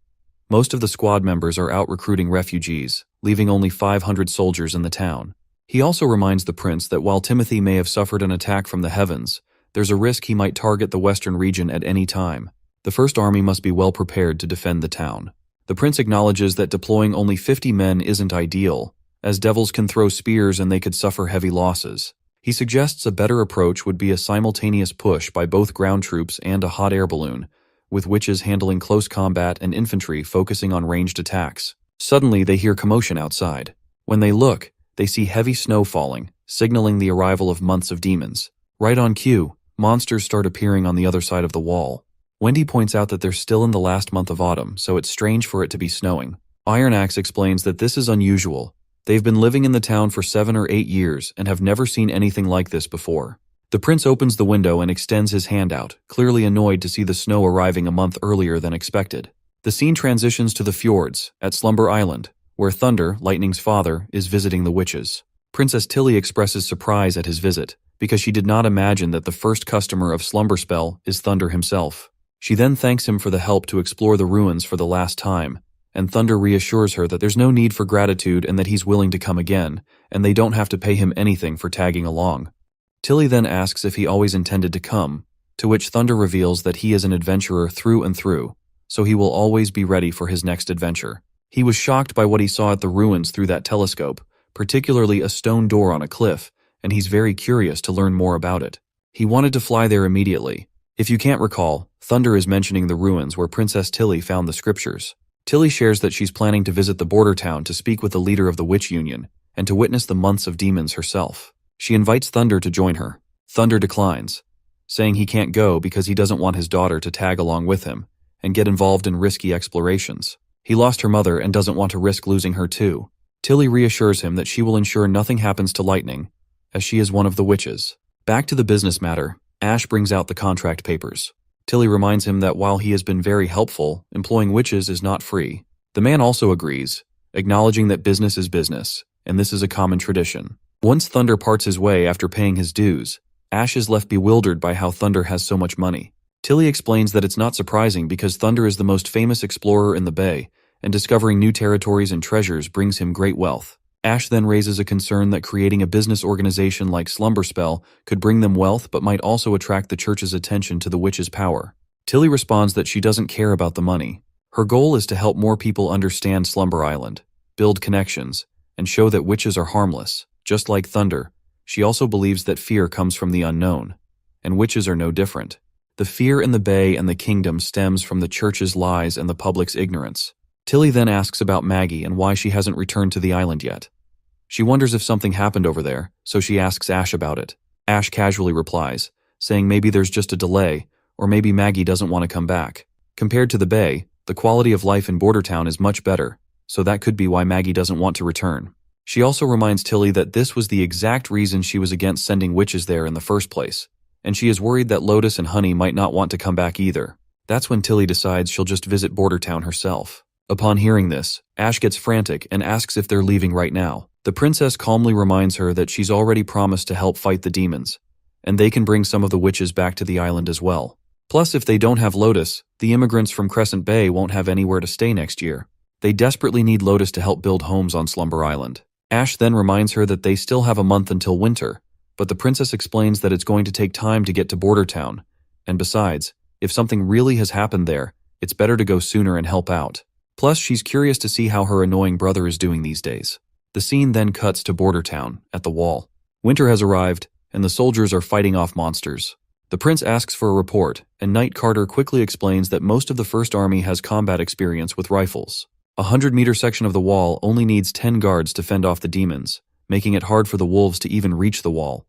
Most of the squad members are out recruiting refugees, leaving only 500 soldiers in the town. He also reminds the prince that while Timothy may have suffered an attack from the heavens, there's a risk he might target the western region at any time. The First Army must be well prepared to defend the town. The prince acknowledges that deploying only 50 men isn't ideal, as devils can throw spears and they could suffer heavy losses. He suggests a better approach would be a simultaneous push by both ground troops and a hot air balloon, with witches handling close combat and infantry focusing on ranged attacks. Suddenly, they hear commotion outside. When they look, they see heavy snow falling, signaling the arrival of months of demons. Right on cue, monsters start appearing on the other side of the wall. Wendy points out that they're still in the last month of autumn, so it's strange for it to be snowing. Iron Axe explains that this is unusual. They've been living in the town for 7 or 8 years and have never seen anything like this before. The prince opens the window and extends his hand out, clearly annoyed to see the snow arriving a month earlier than expected. The scene transitions to the fjords, at Slumber Island, where Thunder, Lightning's father, is visiting the witches. Princess Tilly expresses surprise at his visit, because she did not imagine that the first customer of Slumberspell is Thunder himself. She then thanks him for the help to explore the ruins for the last time, and Thunder reassures her that there's no need for gratitude and that he's willing to come again, and they don't have to pay him anything for tagging along. Tilly then asks if he always intended to come, to which Thunder reveals that he is an adventurer through and through, so he will always be ready for his next adventure. He was shocked by what he saw at the ruins through that telescope, particularly a stone door on a cliff, and he's very curious to learn more about it. He wanted to fly there immediately. If you can't recall, Thunder is mentioning the ruins where Princess Tilly found the scriptures. Tilly shares that she's planning to visit the border town to speak with the leader of the Witch Union, and to witness the months of demons herself. She invites Thunder to join her. Thunder declines, saying he can't go because he doesn't want his daughter to tag along with him and get involved in risky explorations. He lost her mother and doesn't want to risk losing her too. Tilly reassures him that she will ensure nothing happens to Lightning, as she is one of the witches. Back to the business matter, Ash brings out the contract papers. Tilly reminds him that while he has been very helpful, employing witches is not free. The man also agrees, acknowledging that business is business, and this is a common tradition. Once Thunder parts his way after paying his dues, Ash is left bewildered by how Thunder has so much money. Tilly explains that it's not surprising because Thunder is the most famous explorer in the Bay, and discovering new territories and treasures brings him great wealth. Ash then raises a concern that creating a business organization like Slumberspell could bring them wealth but might also attract the church's attention to the witch's power. Tilly responds that she doesn't care about the money. Her goal is to help more people understand Slumber Island, build connections, and show that witches are harmless. Just like Thunder, she also believes that fear comes from the unknown, and witches are no different. The fear in the Bay and the kingdom stems from the church's lies and the public's ignorance. Tilly then asks about Maggie and why she hasn't returned to the island yet. She wonders if something happened over there, so she asks Ash about it. Ash casually replies, saying maybe there's just a delay, or maybe Maggie doesn't want to come back. Compared to the Bay, the quality of life in Bordertown is much better, so that could be why Maggie doesn't want to return. She also reminds Tilly that this was the exact reason she was against sending witches there in the first place, and she is worried that Lotus and Honey might not want to come back either. That's when Tilly decides she'll just visit Bordertown herself. Upon hearing this, Ash gets frantic and asks if they're leaving right now. The princess calmly reminds her that she's already promised to help fight the demons, and they can bring some of the witches back to the island as well. Plus, if they don't have Lotus, the immigrants from Crescent Bay won't have anywhere to stay next year. They desperately need Lotus to help build homes on Slumber Island. Ash then reminds her that they still have a month until winter, but the princess explains that it's going to take time to get to Bordertown, and besides, if something really has happened there, it's better to go sooner and help out. Plus, she's curious to see how her annoying brother is doing these days. The scene then cuts to Bordertown, at the wall. Winter has arrived, and the soldiers are fighting off monsters. The prince asks for a report, and Knight Carter quickly explains that most of the First Army has combat experience with rifles. A 100-meter section of the wall only needs 10 guards to fend off the demons, making it hard for the wolves to even reach the wall.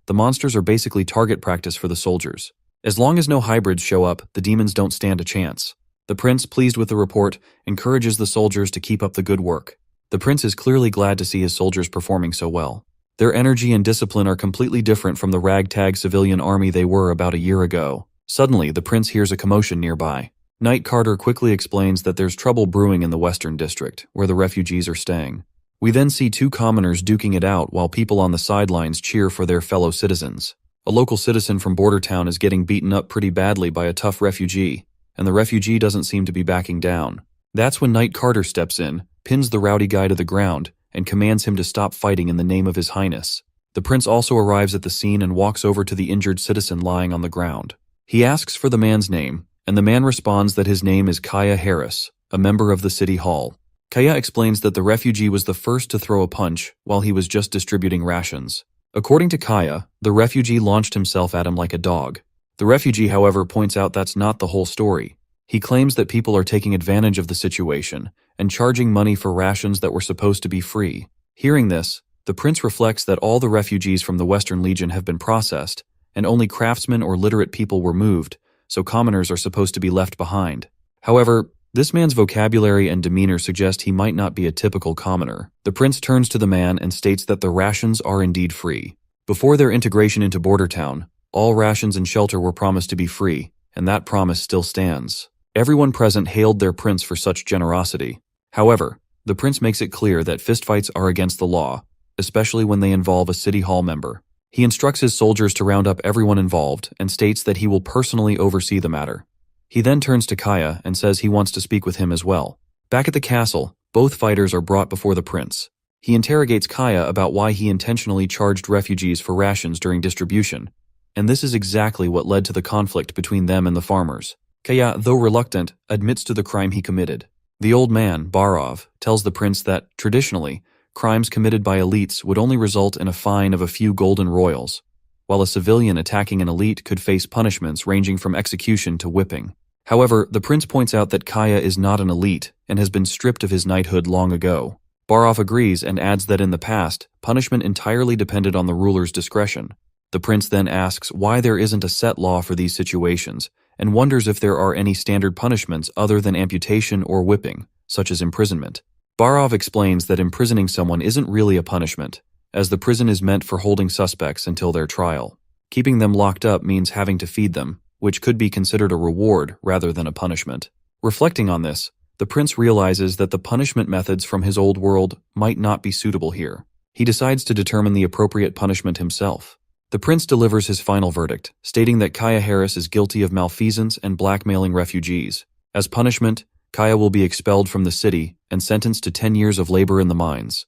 The monsters are basically target practice for the soldiers. As long as no hybrids show up, the demons don't stand a chance. The prince, pleased with the report, encourages the soldiers to keep up the good work. The prince is clearly glad to see his soldiers performing so well. Their energy and discipline are completely different from the ragtag civilian army they were about a year ago. Suddenly, the prince hears a commotion nearby. Knight Carter quickly explains that there's trouble brewing in the Western District, where the refugees are staying. We then see two commoners duking it out while people on the sidelines cheer for their fellow citizens. A local citizen from Bordertown is getting beaten up pretty badly by a tough refugee, and the refugee doesn't seem to be backing down. That's when Knight Carter steps in, pins the rowdy guy to the ground, and commands him to stop fighting in the name of his highness. The prince also arrives at the scene and walks over to the injured citizen lying on the ground. He asks for the man's name, and the man responds that his name is Kaya Harris, a member of the city hall. Kaya explains that the refugee was the first to throw a punch while he was just distributing rations. According to Kaya, the refugee launched himself at him like a dog. The refugee, however, points out that's not the whole story. He claims that people are taking advantage of the situation and charging money for rations that were supposed to be free. Hearing this, the prince reflects that all the refugees from the Western Legion have been processed, and only craftsmen or literate people were moved, so commoners are supposed to be left behind. However, this man's vocabulary and demeanor suggest he might not be a typical commoner. The prince turns to the man and states that the rations are indeed free. Before their integration into Border Town, all rations and shelter were promised to be free, and that promise still stands. Everyone present hailed their prince for such generosity. However, the prince makes it clear that fistfights are against the law, especially when they involve a city hall member. He instructs his soldiers to round up everyone involved and states that he will personally oversee the matter. He then turns to Kaya and says he wants to speak with him as well. Back at the castle, both fighters are brought before the prince. He interrogates Kaya about why he intentionally charged refugees for rations during distribution, and this is exactly what led to the conflict between them and the farmers. Kaya, though reluctant, admits to the crime he committed. The old man, Barov, tells the prince that, traditionally, crimes committed by elites would only result in a fine of a few golden royals, while a civilian attacking an elite could face punishments ranging from execution to whipping. However, the prince points out that Kaya is not an elite and has been stripped of his knighthood long ago. Barov agrees and adds that in the past, punishment entirely depended on the ruler's discretion. The prince then asks why there isn't a set law for these situations, and wonders if there are any standard punishments other than amputation or whipping, such as imprisonment. Barov explains that imprisoning someone isn't really a punishment, as the prison is meant for holding suspects until their trial. Keeping them locked up means having to feed them, which could be considered a reward rather than a punishment. Reflecting on this, the prince realizes that the punishment methods from his old world might not be suitable here. He decides to determine the appropriate punishment himself. The prince delivers his final verdict, stating that Kaya Harris is guilty of malfeasance and blackmailing refugees. As punishment, Kaya will be expelled from the city and sentenced to 10 years of labor in the mines.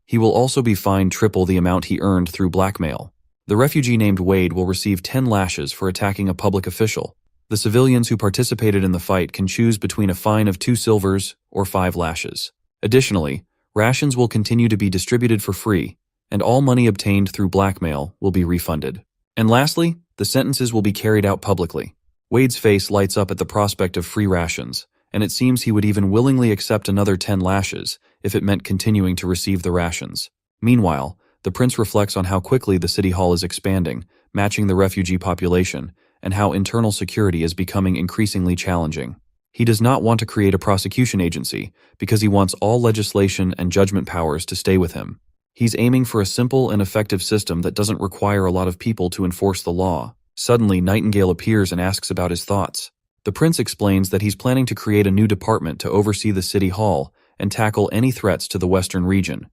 He will also be fined triple the amount he earned through blackmail. The refugee named Wade will receive 10 lashes for attacking a public official. The civilians who participated in the fight can choose between a fine of 2 silvers or 5 lashes. Additionally, rations will continue to be distributed for free, and all money obtained through blackmail will be refunded. And lastly, the sentences will be carried out publicly. Wade's face lights up at the prospect of free rations, and it seems he would even willingly accept another 10 lashes if it meant continuing to receive the rations. Meanwhile, the prince reflects on how quickly the city hall is expanding, matching the refugee population, and how internal security is becoming increasingly challenging. He does not want to create a prosecution agency because he wants all legislation and judgment powers to stay with him. He's aiming for a simple and effective system that doesn't require a lot of people to enforce the law. Suddenly, Nightingale appears and asks about his thoughts. The prince explains that he's planning to create a new department to oversee the city hall and tackle any threats to the Western region.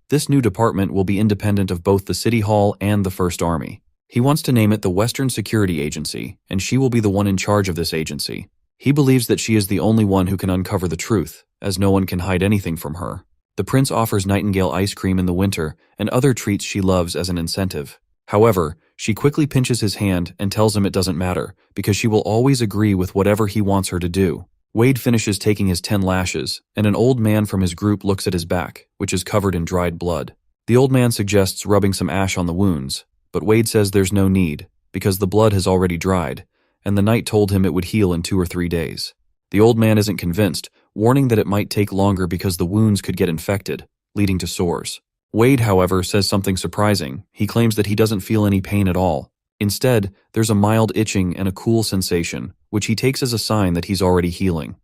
This new department will be independent of both the city hall and the First Army. He wants to name it the Western Security Agency, and she will be the one in charge of this agency. He believes that she is the only one who can uncover the truth, as no one can hide anything from her. The prince offers Nightingale ice cream in the winter and other treats she loves as an incentive. However, she quickly pinches his hand and tells him it doesn't matter, because she will always agree with whatever he wants her to do. Wade finishes taking his 10 lashes, and an old man from his group looks at his back, which is covered in dried blood. The old man suggests rubbing some ash on the wounds, but Wade says there's no need, because the blood has already dried, and the knight told him it would heal in 2 or 3 days. The old man isn't convinced, warning that it might take longer because the wounds could get infected, leading to sores. Wade, however, says something surprising. He claims that he doesn't feel any pain at all. Instead, there's a mild itching and a cool sensation, which he takes as a sign that he's already healing.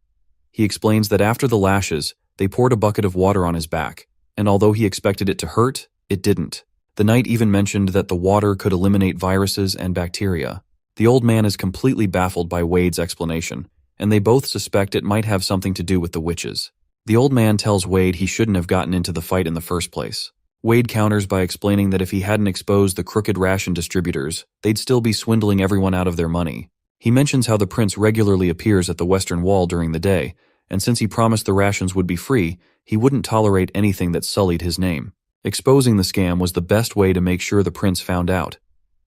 He explains that after the lashes, they poured a bucket of water on his back, and although he expected it to hurt, it didn't. The knight even mentioned that the water could eliminate viruses and bacteria. The old man is completely baffled by Wade's explanation, and they both suspect it might have something to do with the witches. The old man tells Wade he shouldn't have gotten into the fight in the first place. Wade counters by explaining that if he hadn't exposed the crooked ration distributors, they'd still be swindling everyone out of their money. He mentions how the prince regularly appears at the Western Wall during the day, and since he promised the rations would be free, he wouldn't tolerate anything that sullied his name. Exposing the scam was the best way to make sure the prince found out,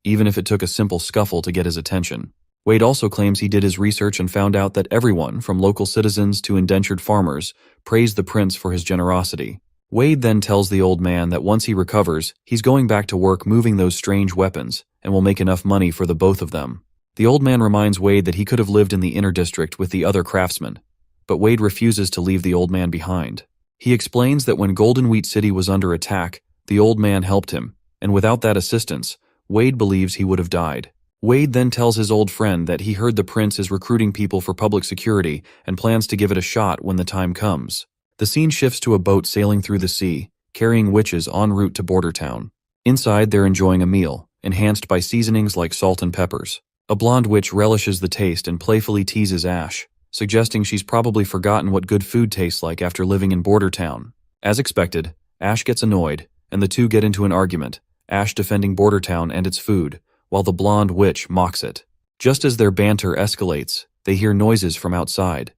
even if it took a simple scuffle to get his attention. Wade also claims he did his research and found out that everyone, from local citizens to indentured farmers, praised the prince for his generosity. Wade then tells the old man that once he recovers, he's going back to work moving those strange weapons and will make enough money for the both of them. The old man reminds Wade that he could have lived in the inner district with the other craftsmen, but Wade refuses to leave the old man behind. He explains that when Golden Wheat City was under attack, the old man helped him, and without that assistance, Wade believes he would have died. Wade then tells his old friend that he heard the prince is recruiting people for public security and plans to give it a shot when the time comes. The scene shifts to a boat sailing through the sea, carrying witches en route to Border Town. Inside, they're enjoying a meal, enhanced by seasonings like salt and peppers. A blonde witch relishes the taste and playfully teases Ash, suggesting she's probably forgotten what good food tastes like after living in Border Town. As expected, Ash gets annoyed, and the two get into an argument, Ash defending Border Town and its food, while the blonde witch mocks it. Just as their banter escalates, they hear noises from outside.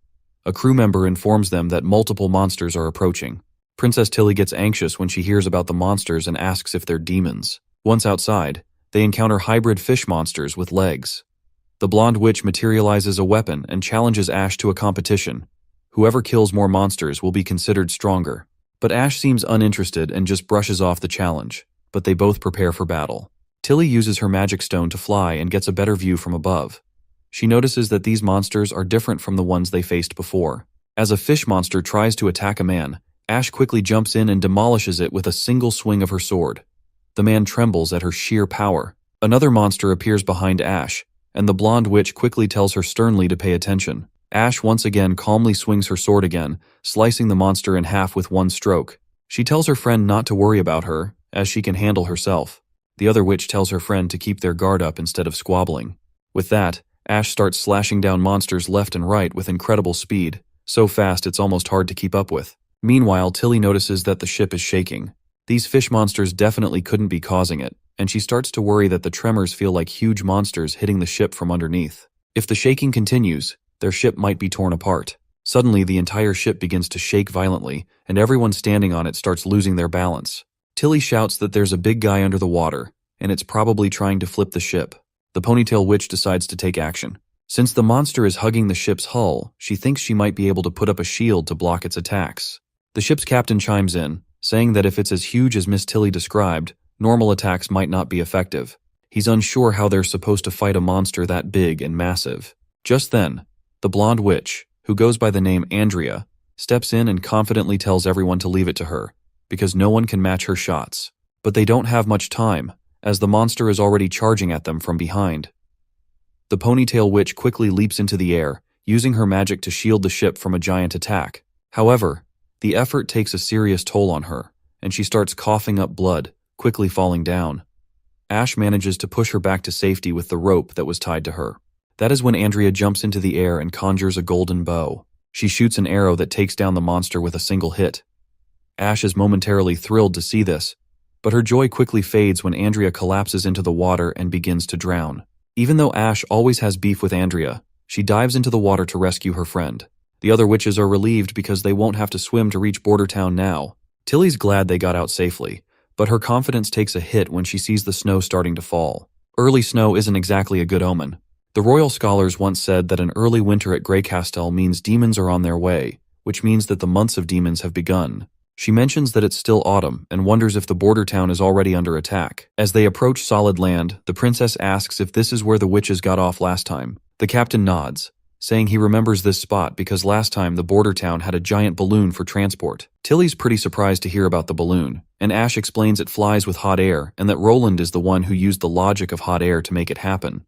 A crew member informs them that multiple monsters are approaching. Princess Tilly gets anxious when she hears about the monsters and asks if they're demons. Once outside, they encounter hybrid fish monsters with legs. The blonde witch materializes a weapon and challenges Ash to a competition. Whoever kills more monsters will be considered stronger. But Ash seems uninterested and just brushes off the challenge, but they both prepare for battle. Tilly uses her magic stone to fly and gets a better view from above. She notices that these monsters are different from the ones they faced before. As a fish monster tries to attack a man, Ash quickly jumps in and demolishes it with a single swing of her sword. The man trembles at her sheer power. Another monster appears behind Ash, and the blonde witch quickly tells her sternly to pay attention. Ash once again calmly swings her sword again, slicing the monster in half with one stroke. She tells her friend not to worry about her, as she can handle herself. The other witch tells her friend to keep their guard up instead of squabbling. With that, Ash starts slashing down monsters left and right with incredible speed, so fast it's almost hard to keep up with. Meanwhile, Tilly notices that the ship is shaking. These fish monsters definitely couldn't be causing it, and she starts to worry that the tremors feel like huge monsters hitting the ship from underneath. If the shaking continues, their ship might be torn apart. Suddenly, the entire ship begins to shake violently, and everyone standing on it starts losing their balance. Tilly shouts that there's a big guy under the water, and it's probably trying to flip the ship. The ponytail witch decides to take action. Since the monster is hugging the ship's hull, she thinks she might be able to put up a shield to block its attacks. The ship's captain chimes in, saying that if it's as huge as Miss Tilly described, normal attacks might not be effective. He's unsure how they're supposed to fight a monster that big and massive. Just then, the blonde witch, who goes by the name Andrea, steps in and confidently tells everyone to leave it to her, because no one can match her shots. But they don't have much time, as the monster is already charging at them from behind. The ponytail witch quickly leaps into the air, using her magic to shield the ship from a giant attack. However, the effort takes a serious toll on her, and she starts coughing up blood, quickly falling down. Ash manages to push her back to safety with the rope that was tied to her. That is when Andrea jumps into the air and conjures a golden bow. She shoots an arrow that takes down the monster with a single hit. Ash is momentarily thrilled to see this, but her joy quickly fades when Andrea collapses into the water and begins to drown. Even though Ash always has beef with Andrea, she dives into the water to rescue her friend. The other witches are relieved because they won't have to swim to reach Border Town now. Tilly's glad they got out safely, but her confidence takes a hit when she sees the snow starting to fall. Early snow isn't exactly a good omen. The royal scholars once said that an early winter at Greycastle means demons are on their way, which means that the months of demons have begun. She mentions that it's still autumn and wonders if the border town is already under attack. As they approach solid land, the princess asks if this is where the witches got off last time. The captain nods, saying he remembers this spot because last time the border town had a giant balloon for transport. Tilly's pretty surprised to hear about the balloon, and Ash explains it flies with hot air and that Roland is the one who used the logic of hot air to make it happen.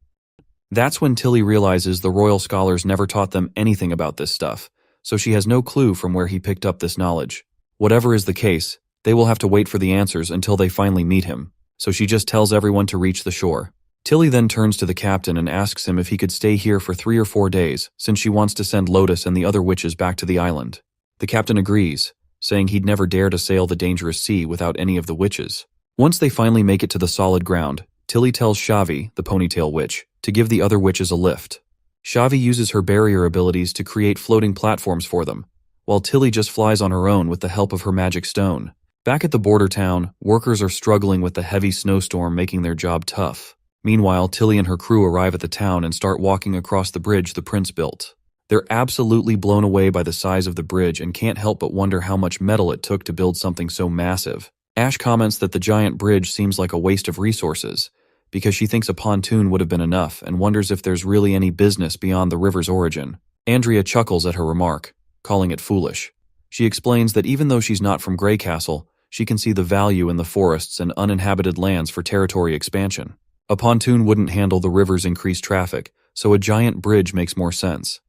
That's when Tilly realizes the royal scholars never taught them anything about this stuff, so she has no clue from where he picked up this knowledge. Whatever is the case, they will have to wait for the answers until they finally meet him, so she just tells everyone to reach the shore. Tilly then turns to the captain and asks him if he could stay here for 3 or 4 days, since she wants to send Lotus and the other witches back to the island. The captain agrees, saying he'd never dare to sail the dangerous sea without any of the witches. Once they finally make it to the solid ground, Tilly tells Shavi, the ponytail witch, to give the other witches a lift. Shavi uses her barrier abilities to create floating platforms for them, while Tilly just flies on her own with the help of her magic stone. Back at the border town, workers are struggling with the heavy snowstorm making their job tough. Meanwhile, Tilly and her crew arrive at the town and start walking across the bridge the prince built. They're absolutely blown away by the size of the bridge and can't help but wonder how much metal it took to build something so massive. Ash comments that the giant bridge seems like a waste of resources, because she thinks a pontoon would have been enough and wonders if there's really any business beyond the river's origin. Andrea chuckles at her remark, calling it foolish. She explains that even though she's not from Grey Castle, she can see the value in the forests and uninhabited lands for territory expansion. A pontoon wouldn't handle the river's increased traffic, so a giant bridge makes more sense.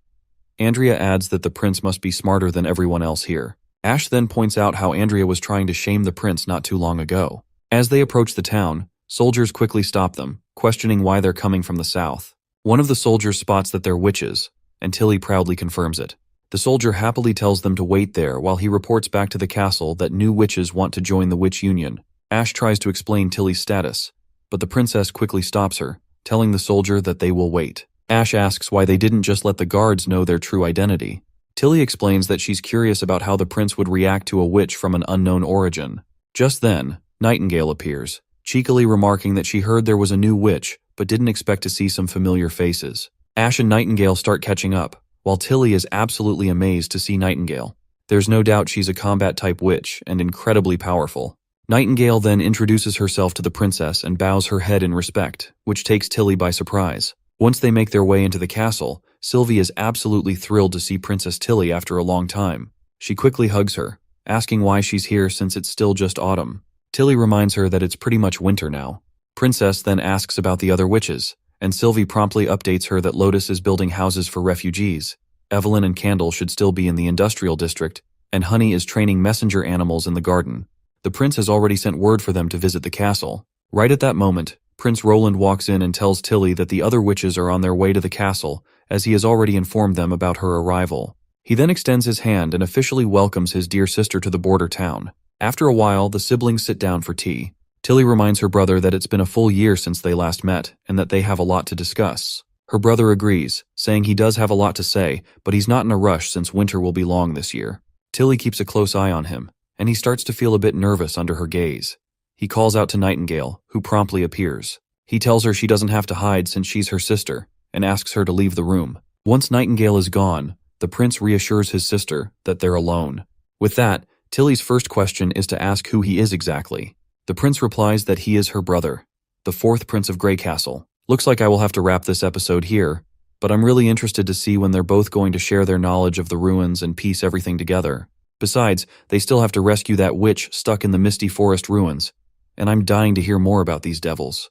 Andrea adds that the prince must be smarter than everyone else here. Ash then points out how Andrea was trying to shame the prince not too long ago. As they approach the town, soldiers quickly stop them, questioning why they're coming from the south. One of the soldiers spots that they're witches, and Tilly proudly confirms it. The soldier happily tells them to wait there while he reports back to the castle that new witches want to join the witch union. Ash tries to explain Tilly's status, but the princess quickly stops her, telling the soldier that they will wait. Ash asks why they didn't just let the guards know their true identity. Tilly explains that she's curious about how the prince would react to a witch from an unknown origin. Just then, Nightingale appears, cheekily remarking that she heard there was a new witch, but didn't expect to see some familiar faces. Ash and Nightingale start catching up, while Tilly is absolutely amazed to see Nightingale. There's no doubt she's a combat-type witch and incredibly powerful. Nightingale then introduces herself to the princess and bows her head in respect, which takes Tilly by surprise. Once they make their way into the castle, Sylvie is absolutely thrilled to see Princess Tilly after a long time. She quickly hugs her, asking why she's here since it's still just autumn. Tilly reminds her that it's pretty much winter now. Princess then asks about the other witches, and Sylvie promptly updates her that Lotus is building houses for refugees. Evelyn and Candle should still be in the industrial district, and Honey is training messenger animals in the garden. The prince has already sent word for them to visit the castle. Right at that moment, Prince Roland walks in and tells Tilly that the other witches are on their way to the castle, as he has already informed them about her arrival. He then extends his hand and officially welcomes his dear sister to the border town. After a while, the siblings sit down for tea. Tilly reminds her brother that it's been a full year since they last met, and that they have a lot to discuss. Her brother agrees, saying he does have a lot to say, but he's not in a rush since winter will be long this year. Tilly keeps a close eye on him, and he starts to feel a bit nervous under her gaze. He calls out to Nightingale, who promptly appears. He tells her she doesn't have to hide since she's her sister, and asks her to leave the room. Once Nightingale is gone, the prince reassures his sister that they're alone. With that, Tilly's first question is to ask who he is exactly. The prince replies that he is her brother, the fourth prince of Grey Castle. Looks like I will have to wrap this episode here, but I'm really interested to see when they're both going to share their knowledge of the ruins and piece everything together. Besides, they still have to rescue that witch stuck in the misty forest ruins, and I'm dying to hear more about these devils.